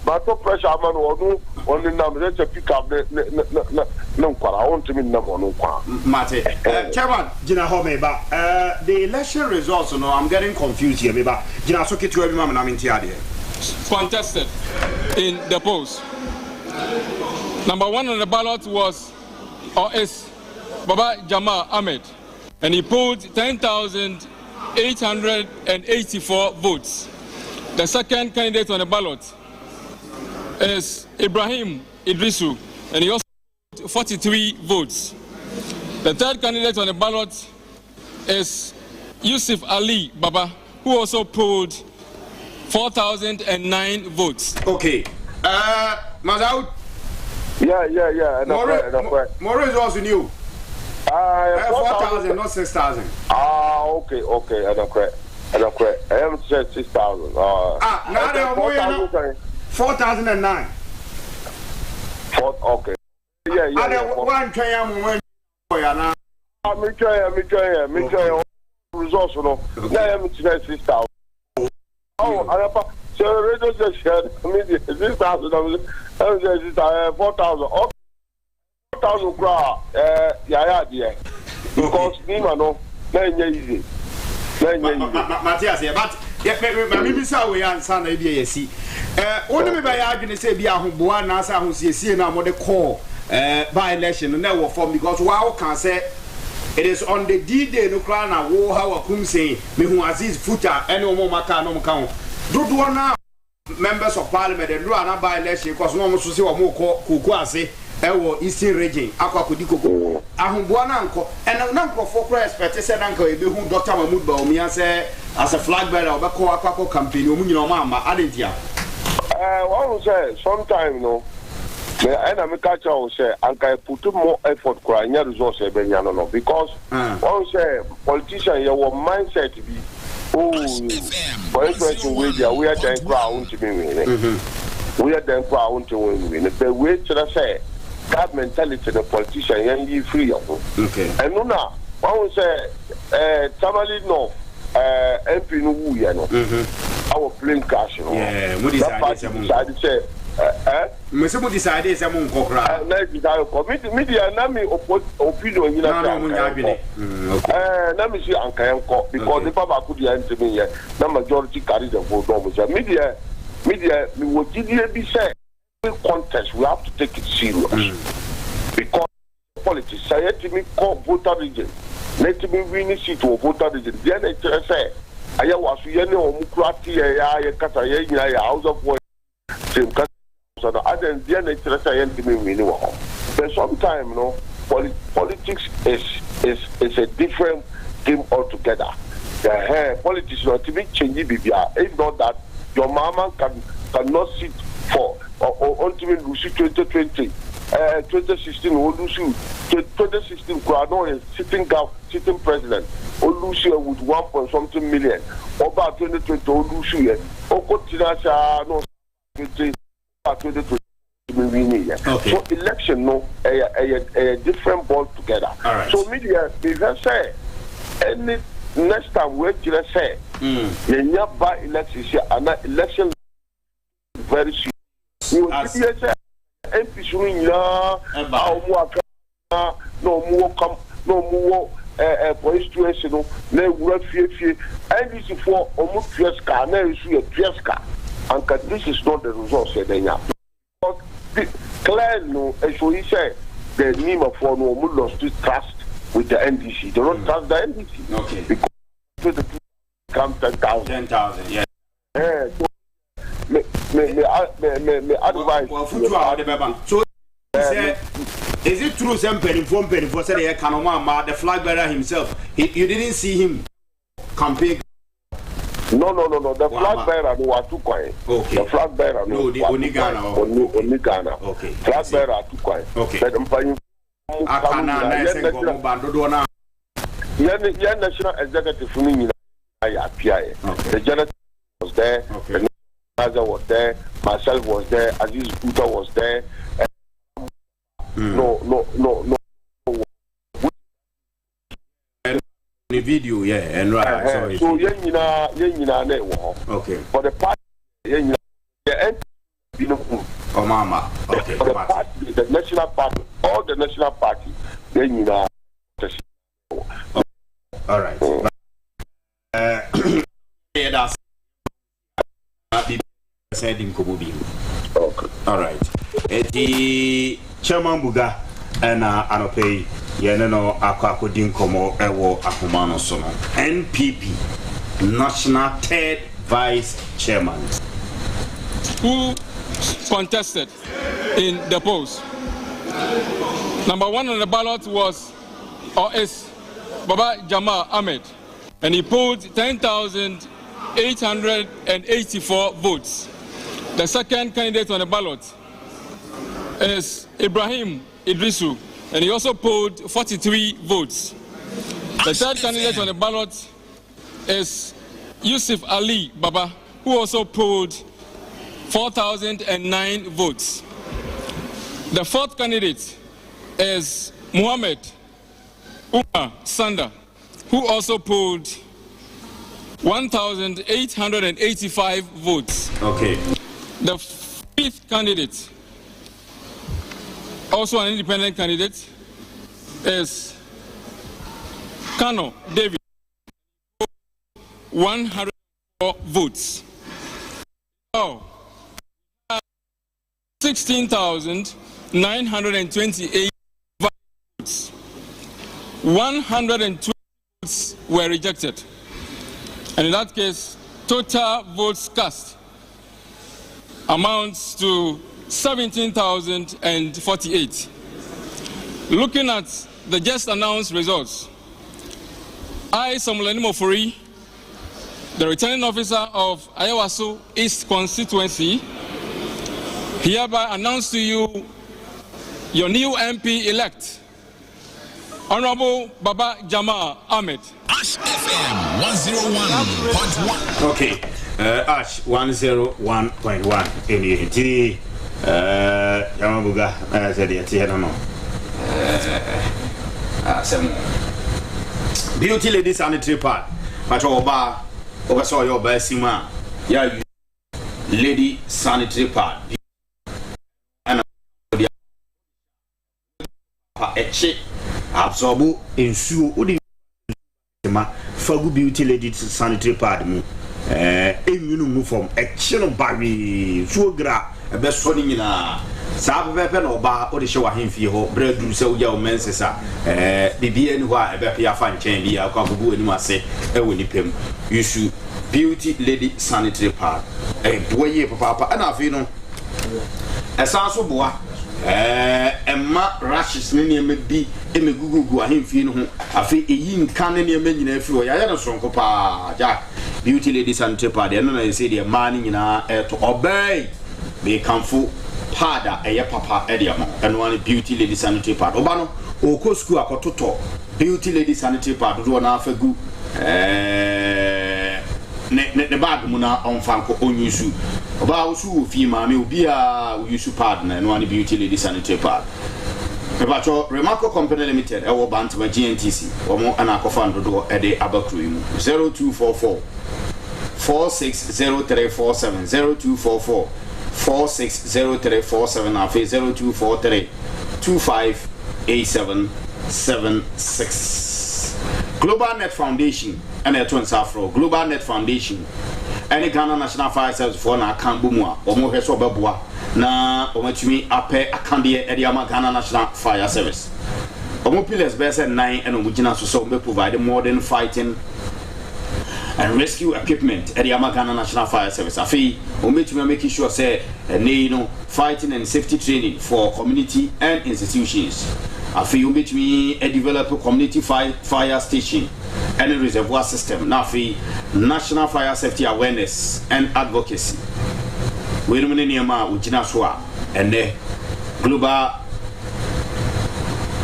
but no pressure, man, or no, only number. Let's pick up no, I want to mean number no. Mate, Chairman, Gina Homeba, the election results, no, I'm getting confused here, Meba. Gina Soki to every man, I'm in Tiadia. Contested in the polls. Number 1 on the ballot is Baba Jamal Ahmed, and he polled 10,884 votes. The second candidate on the ballot is Ibrahim Idrisu, and he also polled 43 votes. The third candidate on the ballot is Yusuf Ali Baba, who also polled 4,009 votes. Okay. Mazaud? Yeah. More results than you. 4,000, not 6,000. Okay. I don't correct. I haven't said 6,000. Now they are 4,009. Okay. Yeah. One train. I'm trying. Results, no. Yeah, I'm 6,000. Oh, so radio station, 6,000, 4,000. 4,000 crowd, yeah. Because Nima no, easy. Matthias, but maybe so we answer the BAC. Only me by arguing say be a humble answer who see now what they call by election never form because wow can say it is on the D-Day no crown and war how a kum say me who Aziz Futa any more maka no count. Do now members of parliament and do an by election because no one to see what more kukwase ewo Eastern region akwa kodikoko ahumboa na nko and na nkrofo pro expect say na nko ebe hu Dr. Mahmoud Baumia say as a flag bearer obekọ akwa campaign omu nyina ma ama adentia one say sometime no me na catch out say anka put more effort kwa nya resource ebe nya no because one say politician your mindset be for instance we are then crowd to be winning we are then crowd to win the way to say that mentality the politician yan be free okay and no now one say Tamale North MP no wu ya no our plain cash no yeah we decided say me se mo decide say mo nkokra na decide committee media na me opinion nyina na mo nya adwene na me si anka enko because the baba could ya ntimi ye na majority carry the vote no mo say media me wo gidie bi say contest we have to take it serious because politics say to me call voter region let me win seat to voter region then it say aya wasu ye ne omukrati ya kata ye nyina ya house of boy same so the other then it say yen to me win but sometimes no politics is is a different game altogether. Politics not to be changing BBR. If not that, your mama cannot sit for or ultimately lose 2020. 2016 or lose 2016 Grano is sitting president or lose with 1.something million. Or about 2020 or lose you. Or continue no 2020. Okay. So election no a different ball together. Right. So media if I say any next time we just say you by election and election very soon. You say MP showing no more police situation no work fear and this for almost fiasca na issue fiasca and this is not the result said clear no so he said the name of one who lost trust with the NDC. They don't trust the NDC. Okay. Because the come 10,000. Yeah. So me advise. So is it true some penny for say Kanoma the flag bearer himself? You didn't see him campaign. No. The flag bearer no are too quiet. Okay. The flag bearer no. The only Ghana. Only Ghana. Okay. Flag bearer are too quiet. Okay. But national executive the general was there, the Naza was there, myself was there, Aziz Buta was there. No. The video, yeah, and right. So okay. For the party, oh, mama. Okay. For the party, the national party, all the national party, all right. That's said in Kobubi. Okay. All right. The Chairman Buga and Anope Yeneno Akako Dinkomo Ewo Akumano Sono NPP National Third Vice Chairman who contested in the polls. Number one on the ballot is Baba Jamal Ahmed, and he polled 10,884 votes. The second candidate on the ballot is Ibrahim Idrisu, and he also polled 43 votes. The third candidate on the ballot is Yusuf Ali Baba, who also polled 4,009 votes. The fourth candidate is Muhammad Umar Sanda, who also polled 1,885 votes. Okay. The fifth candidate, also an independent candidate, is Kano David, 104 votes. Now, 16,928 votes. 120 votes were rejected. And in that case, total votes cast amounts to 17,048. Looking at the just announced results, I, Samuel Mofori, the returning officer of Ayawaso East constituency, hereby announce to you your new MP-elect, Honorable Baba Jamal Ahmed. Ashh FM 101.1. Okay, Ashh 101.1. Any Yamabuga, said it here. No. Some beauty lady sanitary pad. But oversaw your best man. Yeah, lady sanitary pad. And a chick absorb in Sue. Fagu beauty lady sanitary pad mu move from action barry sugar a best funny na sa pepe no ba o de hye wa hemfie ho breadu se uja o mensesa bibia ni ho a ebe pia fa nchen bia akwagugu ani ase e woni pem yusu beauty lady sanitary pad boye papa ana afi no esan so boa Emma rashes ne me bi gugu ahemfie no ho afi eyi nka ne me nyina afi o ya no sonko pa ja beauty lady sanitary pad no na say the man nyina to obey be kanfo pada papa ediamo eno an beauty lady sanitary pad oba no o ko school akototo beauty lady sanitary pad do na afagu ne bag mu na onfanko onyusu oba usu fi ma me obi a usu pad na no an beauty lady sanitary pad Ebacho Remarco Company Limited ewo Bantama GNTC omo ana akofa ndodo ede abakru mu 0244 460347 0244 460347 afi 0243 258776 Global Net Foundation and Eton Safro Global Net Foundation any Ghana National Fire Service for na akambu mu a omo hweso beboa na omatumi ape akande ediama Ghana National Fire Service omo pillars bese 9 and omugina so be provide modern fighting and rescue equipment ediama Ghana National Fire Service afi ometumi make sure say fighting and safety training for community and institutions afi ometumi develop a community fire station and a reservoir system nafi national fire safety awareness and advocacy we no niema ugina so a ene Global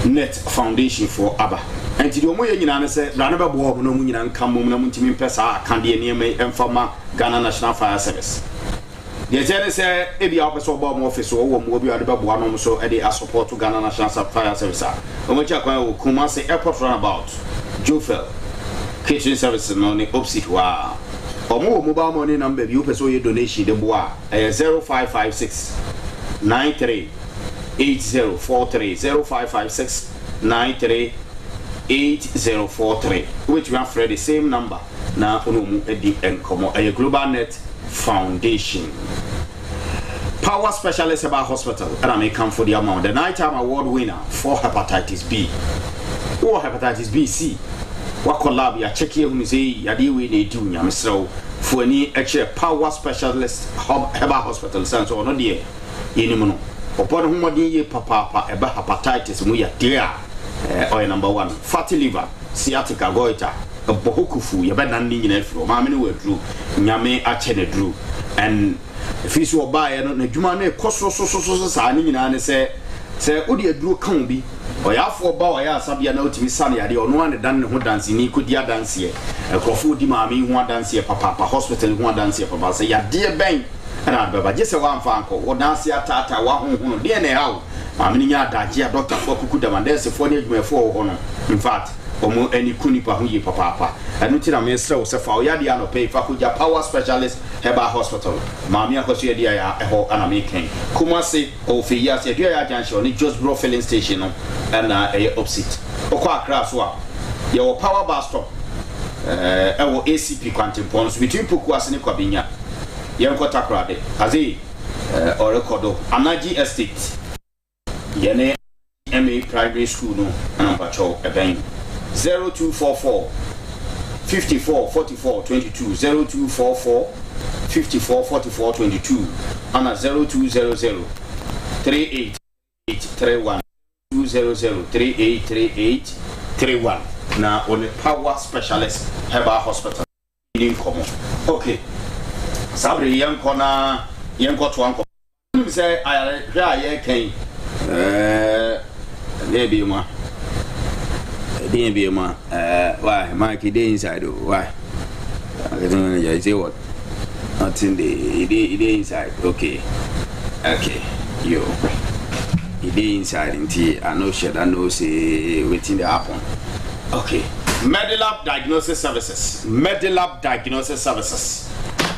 Net Foundation for aba enti de omo ye nyina ne se rana be bo no mu nyina nka mom na muntimi mpesa akande niema emfama Ghana National Fire Service de jere se e bia opeso bo mo office wo mo obi ade be bo no so e dey support Ghana National Fire Service omo cha kwan wo kuma se airport runabout Jofel kitchen services no ni opposite wa omo mobile money number bi opeso ye donation de boa 0556 93 8043 0556 93 8043 which we have for the same number na onomu edi enkomo a Global Net Foundation Power Specialist Herbal Hospital and I may come for the amount the nighttime award winner for hepatitis B or hepatitis B C what collab ya check here when say yade we need do nyamsrew for any actual Power Specialist Herbal Hospital sense or no there yenimu no upon whom ye papa eba hepatitis mu ya there oil number 1 fatty liver sciatica goiter bohokufu ye be nan ni nyina afro ma me ne wadru nyame ache ne dru and if you so buy no na dwuma na ekoso so sa ni nyina ne se odi adru kan bi oyafo ba oya asabia na otimi sane ade ono ane dan ne ho dance ni kodi dance ye ekrofo di ma me ho dance ye papa hospital ho dance ye papa se ya de ben na baba je se wa mfa anko wo dance atata wa honhono de ne hawo ma me nya adaje a doctor for kuku da mandese for ne adwumafo ho no in fact omo eni kunipa ho ye papa anu ti na me sre wo se fa oya de ano pay fa ko ja Power Specialist Herbal Hospital ma me akoso ye dia ya eho ana me ken kuma se o fe ya se dia ya junction ni just bro filling station no na opposite okwa akra so a ye wo power bus stop wo ACP Quantum Pons between Poku Asene Kwabinya ye nkota krade azi o recordo Anaji Estate ye ne MA Primary School no number cho eben 0244 54 44 22 0244 54 44 22 and 0200 38 31 200 38 31 na on Power Specialist Herbal Hospital in Komo. Okay. Sabri yanko na yanko to anko. Me say I can maybe ma why Mike dey inside why I don't know you say what nothing dey inside okay yo dey inside until I know shit I know say waiting dey happen okay Medilab Diagnosis Services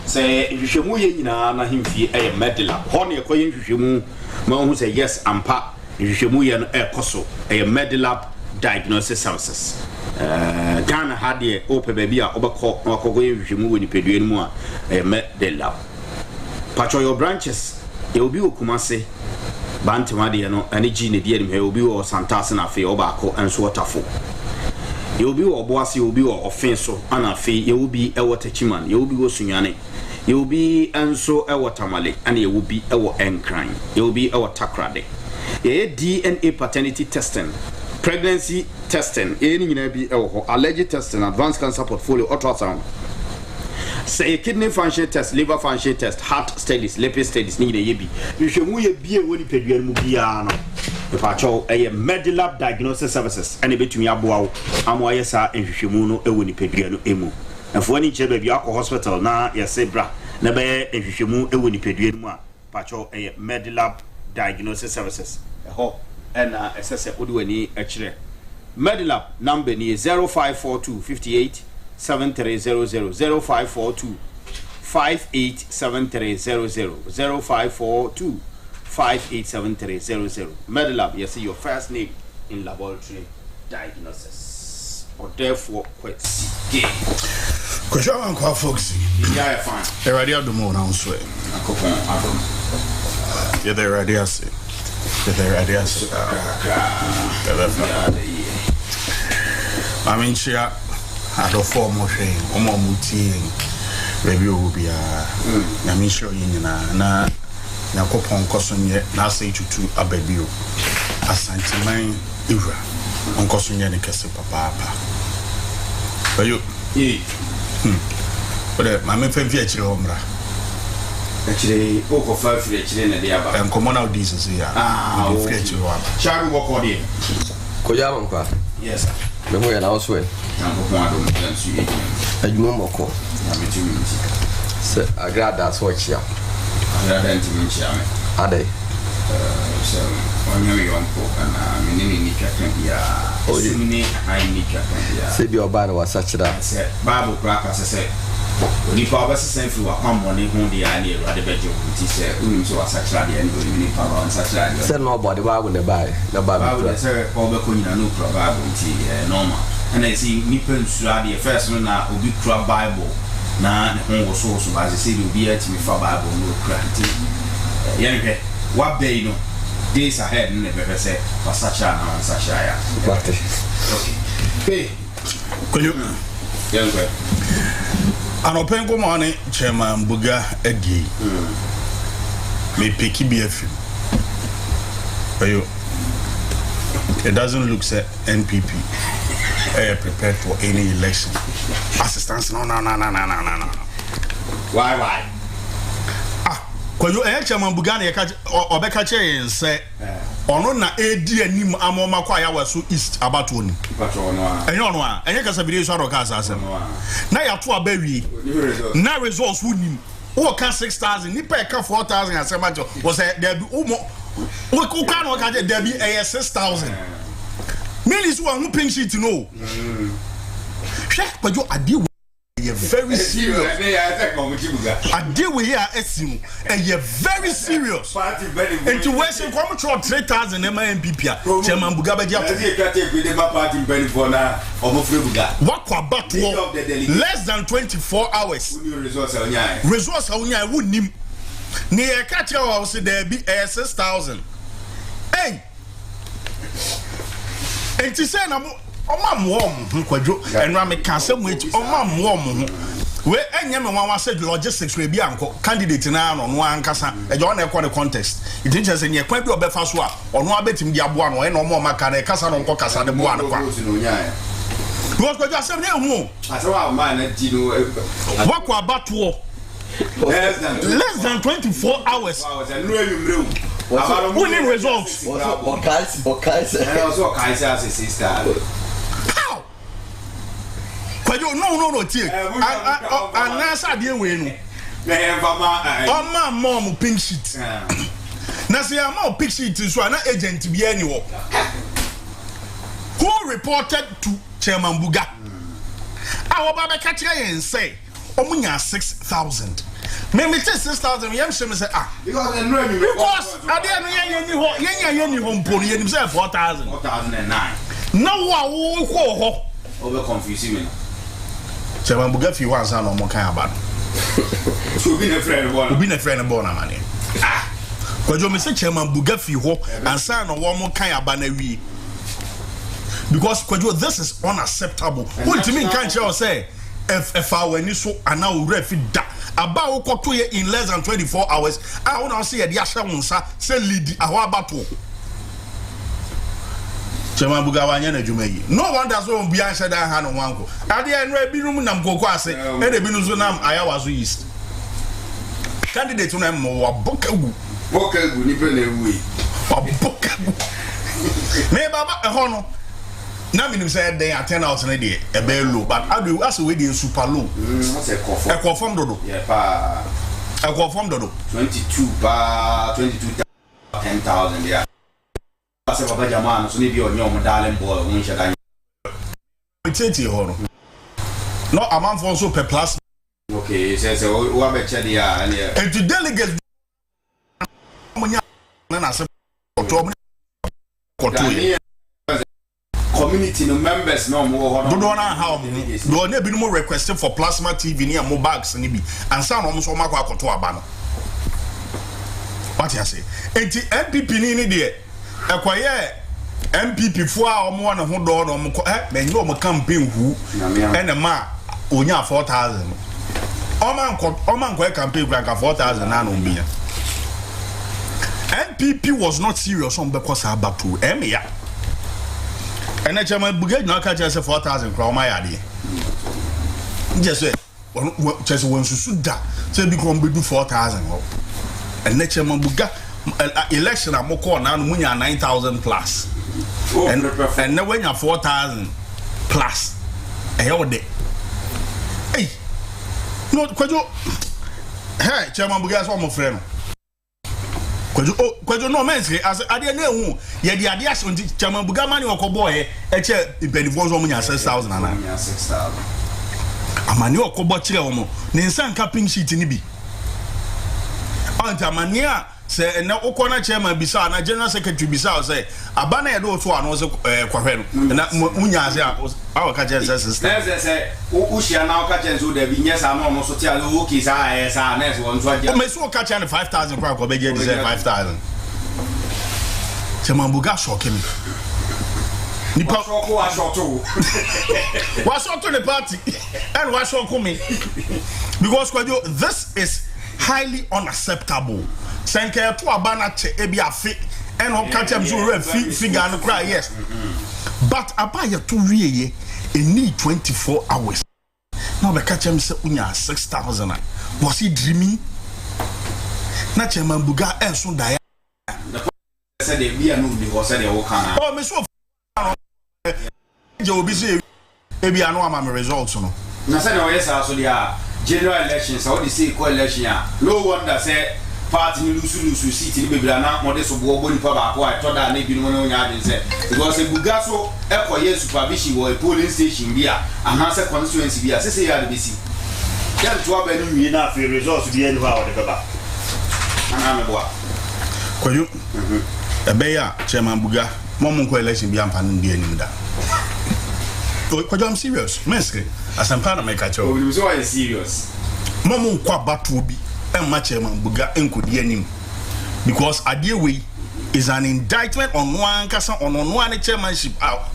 say if you mu ye nyina na himfie e Medilab ho ne ekoye nhwehwemu ma hu say yes ampa nhwehwemu ye no ekoso e Medilab Diagnosis Services Ghana had open baby a obako wakogoye nhwehwemu woni pedue no mu a e Medilab patcho your branches e obi okumase Bantama de no ane gi ne de anim obi wo Santase na fe obako enso watafo ye obi wo boase obi wo ofen so ana fe ye obi e watachiman ye obi wo sunyane ye obi enso e watamale ana ye obi e wo enkran ye obi e watakrade DNA paternity testing, pregnancy testing, allergic testing, advanced cancer portfolio, ultrasound. Say kidney function test, liver function test, heart studies, lipid studies, need a yebi. You should move be a winnie pedian mubiano. The patrol a Medilab diagnosis services, and a bit to me abo, Amoyasa and Shimuno, a winnie pediano emu. And for any chair baby hospital, na ya sebra, Nabe and Shimu, a winnie pedian patrol a Medilab diagnosis services. A ho and assess a Udwani actually. Medilab number near 0542 58 7300 0542 587300 0542 587300. Medilab, you see your first name in laboratory diagnosis. Or therefore, quite sick. Because I'm called Foxzy. Yeah, fine. They're ready at the moon, I'm swear. Yeah, they're ready. I say. They're ready. I say. I mean, she had a form of shame, more muti, baby will be I mean, sure, you know, Nakopon Cossonia, now say to a baby, a Santimine Ira, on Cossonia and Castle Papa. But you, but my main favorite homra. Actually, over 5 years in the other. And come on out, this is here. Shall we walk on in? Koyamanka. Yes, sir. The way I was with a Mumoko. I glad that's what you are. Are they? So, on your uncle and Nika can be a Say your band was such that. Bible crack, as I said. When you power same through a harmony, whom the idea of the bedroom, he said, so as such a and going power and such a said nobody, why would they buy the Bible? I say, all the no probable normal. And I see Nippons the first one now will be crab Bible. Now, the home was so as I say, you'll be at me for Bible, no cranty. Yanke, what they know, days ahead, never say, for such a and such a. Okay. Hey, could you? Young an open go money, Chairman Buga Edi. May picky be a few. But you, it doesn't look set NPP prepared for any election. Assistance, no. Why? Because you Chairman Bugani or Bekache and say, or na AD and Nim Amoma Kwaya was so east about one. And you know, and you can say video or Casa. Now you have to bury. Now results would him. Oh, can 6,000, Nipa 4,000 as a matter was there be almost who can there be a 6,000. Millions who pink sheet to know. But you are deal very serious. I deal with here and you're very serious. And to West and come to 3,000 MMPP. Chairman Bugabaja. What about less than 24 hours? Resource I wouldn't him. Near catcher house there be 6,000. Hey, and to say I'm warm, and Rami can't say wait. I'm warm. Where any one said logistics will be uncle candidate now on one cassa, a John Equal contest. It teaches in your quaint of Befaswa, or no bet him Diabuano, and no more Macane, Casa on Cocasa, the Buano. What could you say no more? I saw mine at Tino. What about war? Less than 24 hours. Winning results. And also Kaiser's sister. How? But you no, T. And that's how they win. Oh, my mom, pink sheet. Now, see, I'm more pink sheet to an agent to be anywhere. Who reported to Chairman Buga? Our Baba Catcher and say, Omunya 6,000. Maybe 6,000. Yam Shim say, because I didn't any home pony himself 4,000. 4,009. No one over confusing me. Chairman Buga, if you want some more kind of bad. You've been a friend of money. Because you say Chairman Buga, and son of one more kind of banner. Because this is unacceptable. What do you mean? Can't you say if I were so and now refit that about in less than 24 hours? I want to see a Yasha Munsa say lead our battle. Chema Bugawa nya na dwuma yi. No wonder so bi answer that ha no wanko. Ade enra bi num nam kokko ase. E de bi nu so nam ayawazo east. Candidate no am wa bokagu. Bokagu ni pe na ewu. Bokagu. Me baba e ho no. Na minim say den at 10,000 na dey e be low but adu as we dey super low. What's e confirm dodo. Yeah pa. E confirm dodo. 22 pa 22 10,000 yeah. Passe papa jamana so ni bi onyo mo darling boy won sheda. Tete ho no. No amount for so per plus. Okay, say we be che dia and to delegates na say community no members no mo ho no na how do na bi no request for plasma TV ni mo bags ni bi ansa no mo so makwa akoto aba no what you say enti MPP ni de ekwaye MPP fo a omo na ho do no mo na nyi omo campaign hu ene ma onya 4,000 Oman campaign grant 4,000 na no bia MPP was not serious on because abatu emia and chairman Bugage na ka say 4,000 kra o ma yade just say just won susu da say bi kon be do 4,000 and chairman Buga election amoko na no munya 9,000 plus and na when you 4,000 plus e yo de hey no kwajo hey chairman Buga so mo friend kwajo no mense as ade na ehu ye de ade aso nti chairman Buga mani okobo e che benefo so munya 6,000 na 6,000 amani okobo kire wo mo ne nsan capping sheet ni bi anta mania se na ukona chairman bisa na general secretary bisa say abana ye do so ano se kwahwe no na munya ase a ka je sister na se u shia na ka je so da bi nyesa na no so ti ale o ki sa esa na so won so aje o me so ka che 5,000 kwa ko be je 5,000 chairman Buga shock me nipa ko wa shock to the party and wa shock me because kwajo this is highly unacceptable senke to abana che ebi afi and o catch am so figure no cry yes but abaya to wieye e need 24 hours now be catch am say unya 6,000 was he dreaming na chairman Buga so dia said they be anu bi said they work on oh me so je obi say ebi anu ama me results no na said o yes so dia general elections how they say co election no wonder say party ni lusu seat ni bebra na mo de so bo ni pa ba ko I thought that na bi no nya ade say because Buga so e ko ye supervision wo a polling station bia and say constituency bia say ya de bisi ya to aba ni wi na fe results bia ni ba wo de baba ana me boa kwayo ebeya chairman Buga mom ko election bia ampa no bia ni da kwayo I'm serious meske asampa na make a cho you so are serious mom ko abatu obi and chairman Buga enkodi anim because adewei is an indictment on one kasa on one chairmanship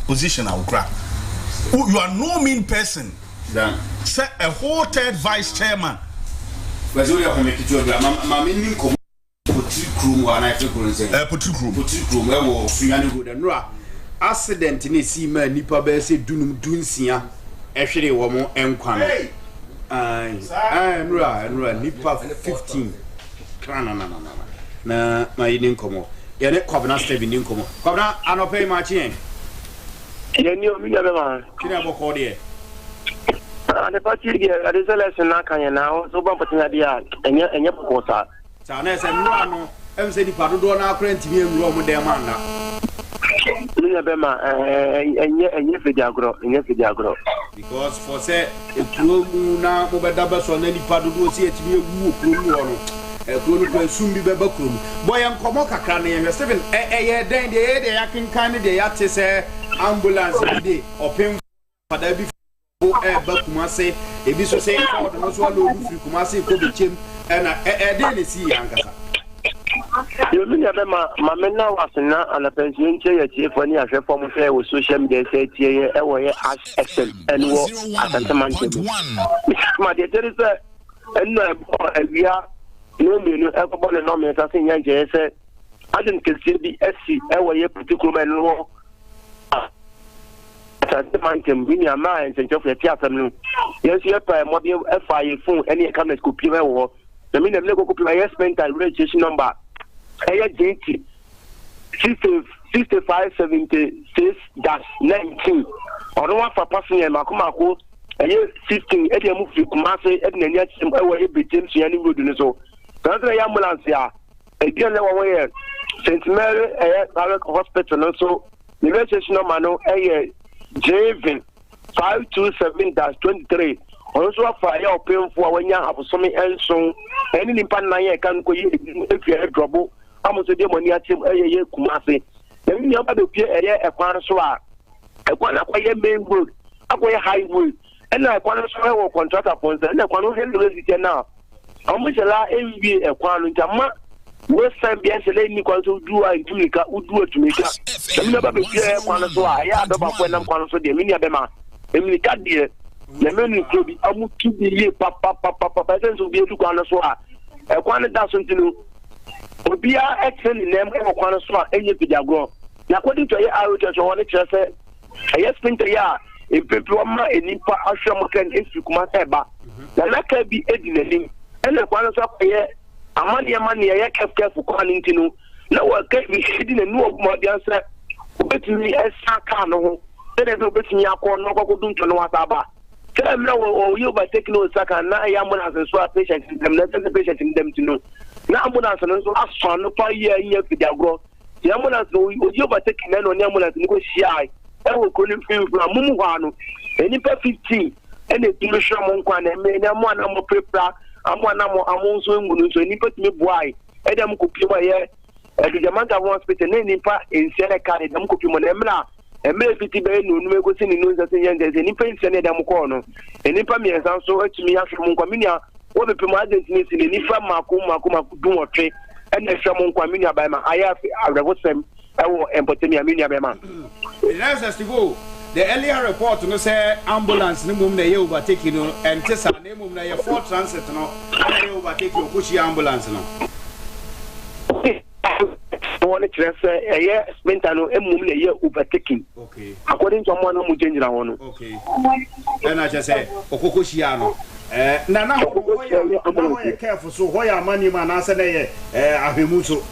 position awukra you are no mean person dan say a whole third vice chairman but you are make it your ma meaning ko potri krum wa na fekuru say potri krum e wo sunyane go dan no accident ni si ma nipa ba se dunum dunsia ehwere wo mo enkwa no nura nipa 15 krana na ma yini nkomo ye ne kwabna step ni nkomo kwabna anope ma chien ye ni o mi ya be ma kini aboko de ane party ge ade selection na kanya na so ban patina dia enye pokosa sa na se nura no em se nipa dodo na akra ntimi enuro mo de ma na ni ya be ma enye fedi agro because for say ekuro mu na mo be da be so na nipa dodo si etimi ewu okuro mu ho no ekuro no kwa sum bi be ba kuro boy enkomo kakra na ye Stephen ye den de ya kinkan de ya te se ambulance de open fada bi o ba kumase e bi so say for no so lo du free kumase ko be chem na de ne si yankasa yo mi ya be ma menna wasna ala pension che ya che fo ni ahwe fo mo hwe wo social media say tie ye e wo ye Ashh FM and wo asanteman che ma de there is enno awia no me no e ko bo le no me ta sin yan je say adin kesi bi esi e wo ye particular men no asante mantem bi nya ma enchefo ya tiasam no yes ye pa mo bi fa ye phone any cabinet copy we wo na me na me ko copy my expense registration number aya JT 6576-19 ono wa fa pass ye makomako aya 16 e dey move kumase e na nya chim e wo e betem so ya ni road ni so kan ya ambulance ya e dey na wo ye St. Mary private hospital no so the registration number no JV 527-23 also afa ya opemfo awanya abosome enson eni nimpa nan ye kan ko yi efia drobo amoso de moni atem ye kumase na mi aba be pie ekwan so a ekwan akwaye main road akwaye high road ena ekwan so e wo contractor ponse ena ekwan no hello resite na amusela enwie ekwan no ntama western biasele ni kwa so duwa itumika uduwa tumika na aba be pie ekwan so a ya do ba kwen nam kwan so de mi abema emi ka de na menu krobi amutu bi ye papa senso bi edu kwan so a ekwan da so ntinu obia excel nem e kwan so a enye pijagro na kodi to ye aro to woni kire yes pinter ya e pepe ma enipa ahwem kan efi kuma seba na naka bi edinanim ene kwan so ye amani ye kefkefu kwan ntinu na wa ka bi edinanu ogmo bianse obetumi esa ka no ho ene be obetumi akọ no kokodun to no wasaba tell me o you by taking no saka na ya ambulance so a patient dem na the patient in them to know na ambulance no so aso no pa ye nya fidiagro ya ambulance o you by taking no ambulance ni ko shia e wo ko ni film from mumu hwa no eni pa 15 ene tumi hwe mo nkwa na me na mo ana mo prepare amo na mo amonso ngunu so eni pa tumi boai e dem ko pie wa ye e de jamanta hospital na eni pa ensiere ka de dem ko pie mo na emra eme fiti be no nu ekosi ni no nse yende ze ni pension e dem ko no eni pa mi ensan so atumi ya hwe mo nkwa minia wo be pemo agent ni si ni fa mako du otwe ene hwe mo nkwa minia ba ma aya abrabosem ewo empotemia minia ba ma let's go the earlier report no say ambulance ni mum na ye overtake no and tesa na mum na ye for transit no na ye overtake o ko shi ambulance no one chance sprinter no emum na ye overtaking okay according to one mu jenjira ho no okay and I just say okoko shia no na ho ya careful so ho ya mani ma na se na ye ahwemu so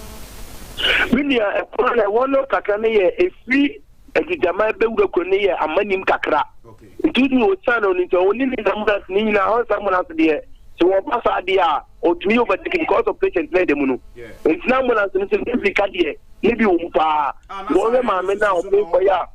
minia ekwana wono kakra na ye efi ejijama be wuro ko ne ye amanim kakra okay ntudi o channel ni to oni ni ambulance ni na ho ambulance de so wo pasa de a o tumi overtaking because of patient play dem no it's na ambulance ni se every card here ni bi wo pa wo we ma me na o pay for ya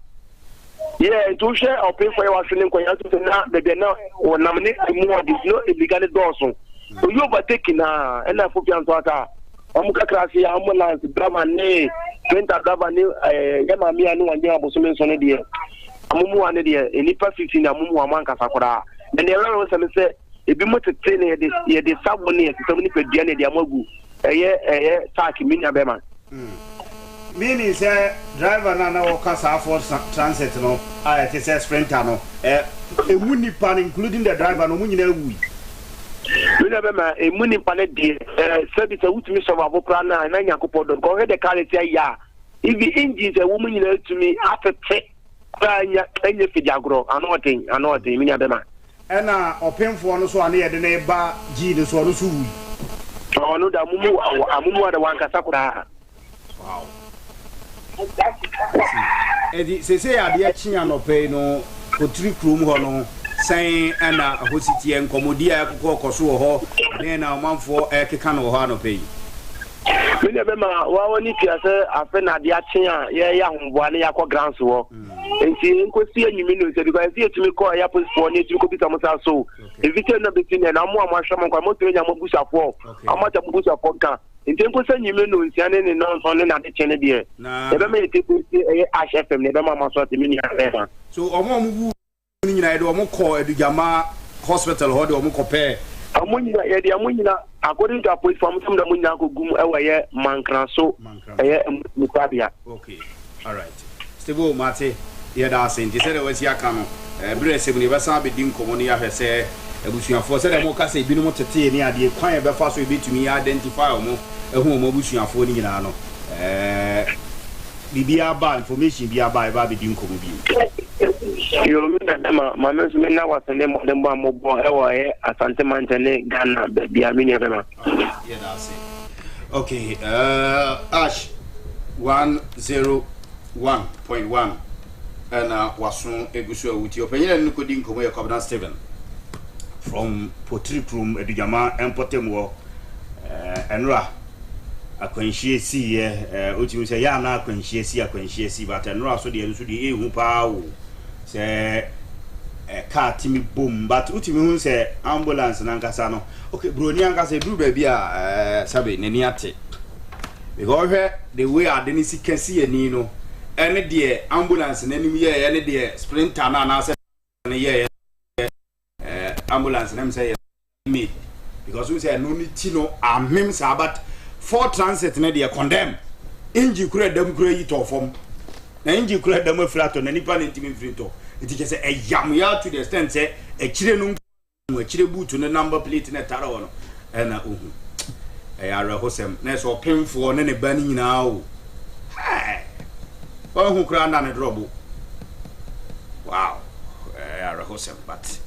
to share o pay for ya wa shine ko ya to na be na o nam ni mu odi no illegally doso o you overtaking na na fo pian to aka amuka krasi ambulance drama ne penta drama ne ya ma mi anu wanje abosume so ne de amumu ane de enipa 15 amumu amanka sakora na ne raro se ebi motete ne ye de sabo ne ye sistem ni pedua ne de amagu eye tack minya bema meaning say driver na waka sa for transit no it is a sprinter no emu nipa including the driver no munyina wu minya bema emu nipa ne de service wutumi survive plan na nyakopo don ko he de quality ya ibi engines e wo munyina tumi afete anya enye fidiagro anotin minya bema ena opemfo no so ane ye de na ba ji ne so no so wu no da amumu da wanka sakura wow edi se ade chia no pe no kotiri krum ho no san ana hositi enkomodi akokoso ho ne na manfo keka no ho ano pe mene be ma wa woni tiase afena de achia ye ya homboa ne yakọ grants wo enti nkosi anyimi no se because ye tumi call ya police for ne tumi ko bita mo sa so evite na beti ne na mo amahwam kwa mo tumi nya mo busafo amata mo busafo kan enti nkosi anyimi no nsiane ne no so ne na de chene de e be me te ko Ashh FM ne be ma ma so te mini ya so omo mu ni nyina de omo call edugama hospital ho de omo kopɛ amunyina ye de amunyina according to police from some da munyina ko gum ewaye mankranso eye mukabia okay all right stable mate ye da senti se de wasi aka no bre se buni basa be din komo ne ya hwese abusuafo se de mo ka se bi no mo tete ni ade kwan e be fa so e betumi identify omo ehu omo abusuafo ni nyina no bibia ba information bia ba e ba be din komo bi Yo me na was the name of the bomb boy Asante Mantene Ghana baby Amini Bema. Yeah, that's it. Okay, Ashh 101.1 and Wasun Egusu with your opinion Nukudin Komoya Covenant Steven from Potriprum Edujama and Potemo and Ra. Akwanhie si otimi say ya na akwanhie si but no so de nso de ehu pa wo say car timi boom but otimi hu say ambulance na nkasa no okay bro ni ankasa duru ba bi a sabe nani ate because the way adeni sikasi ani no ene de ambulance nanim ye ene de sprinter na na say ye ambulance nam say me because we say no ni tino amem sa but for transit na dey condemn inji kura dam kura yi to form na inji kura dam afrato na nipa na ntimi frito iti ke say eyam ya to the extent say e kire no akire boot no number plate na tara wono na ohu ara hosem na so pemfo na ne ba ni nyina o ohu kura na ne drobo wow ara hosem but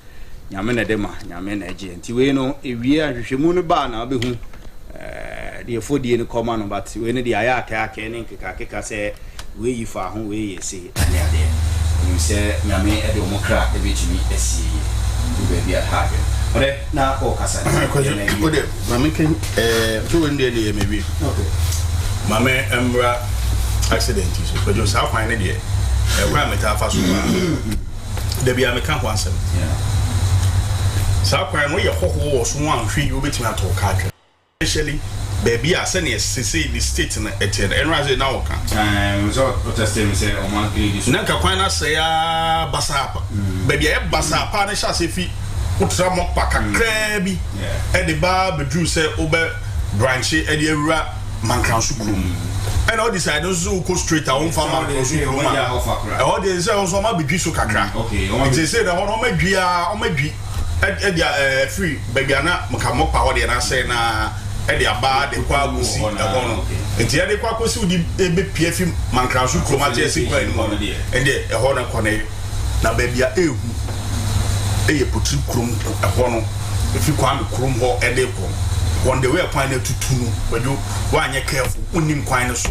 nyame na dem nyame na age nti we no ewie ahwehwemu no ba na obehu the fodie no come no but we ne the aka ne nkeka say we yi fa ho we yi say ane ade you say nyame e de mo kra e betimi esi du be a hagen ore na o kasa ode mame ken to we ndie ne maybe okay mame emra accident so ko jo sa kwan ne de e kwa meta fa so de bia me kan ho ansem sa kwan no ye hoho wo so anhwe you betimi ato ka atwa especially baby a send say the state na etienne enraze na woka so protesting say o man grade na ka kwan na say ya basapa baby e basapa na sha se fi utra mo pakakra bi e de ba bedru say obe branch e de awura mankransu krum and all decide no so go straight on farmer so all dey say on so ma bedwi so kakra okay they say that on madwi e free baby na mka pa ho de na say na e de aba de kwa agusi e hono enti e de kwa kosi udi ebe pf mankransu kromati esi kwa ni ende e hono kone na baby a ehu e ye potri krom e hono e fi kwa me krom ho e de krom on the way kwan na tutunu wedu wa anye careful unim kwan so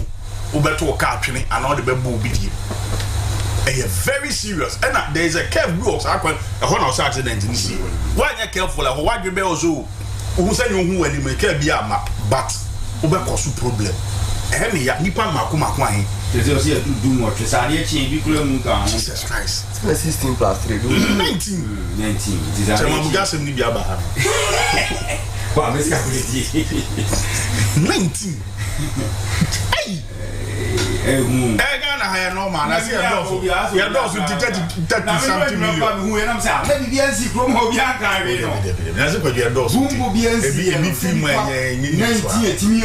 ubeto ka atwene and all the bebu bidie very serious and there is a curve blocks akwa e hono so accident ni see wa anye careful ho wadwe be ozo who say you who any make be ama but obekoso problem me ya nipa makoma kwan they say do more tresade echi bi kula mu ka Jesus Christ 16 plus 3 do 19 chama bugasem ni bia ba ha kwa meska kuliti 19 Gana haya normal na say ya do so 30 something million hu enam say na bi biansi krom ho bi aka we no na say kwa ya do so bumbo biansi e bi film enye 19 etimi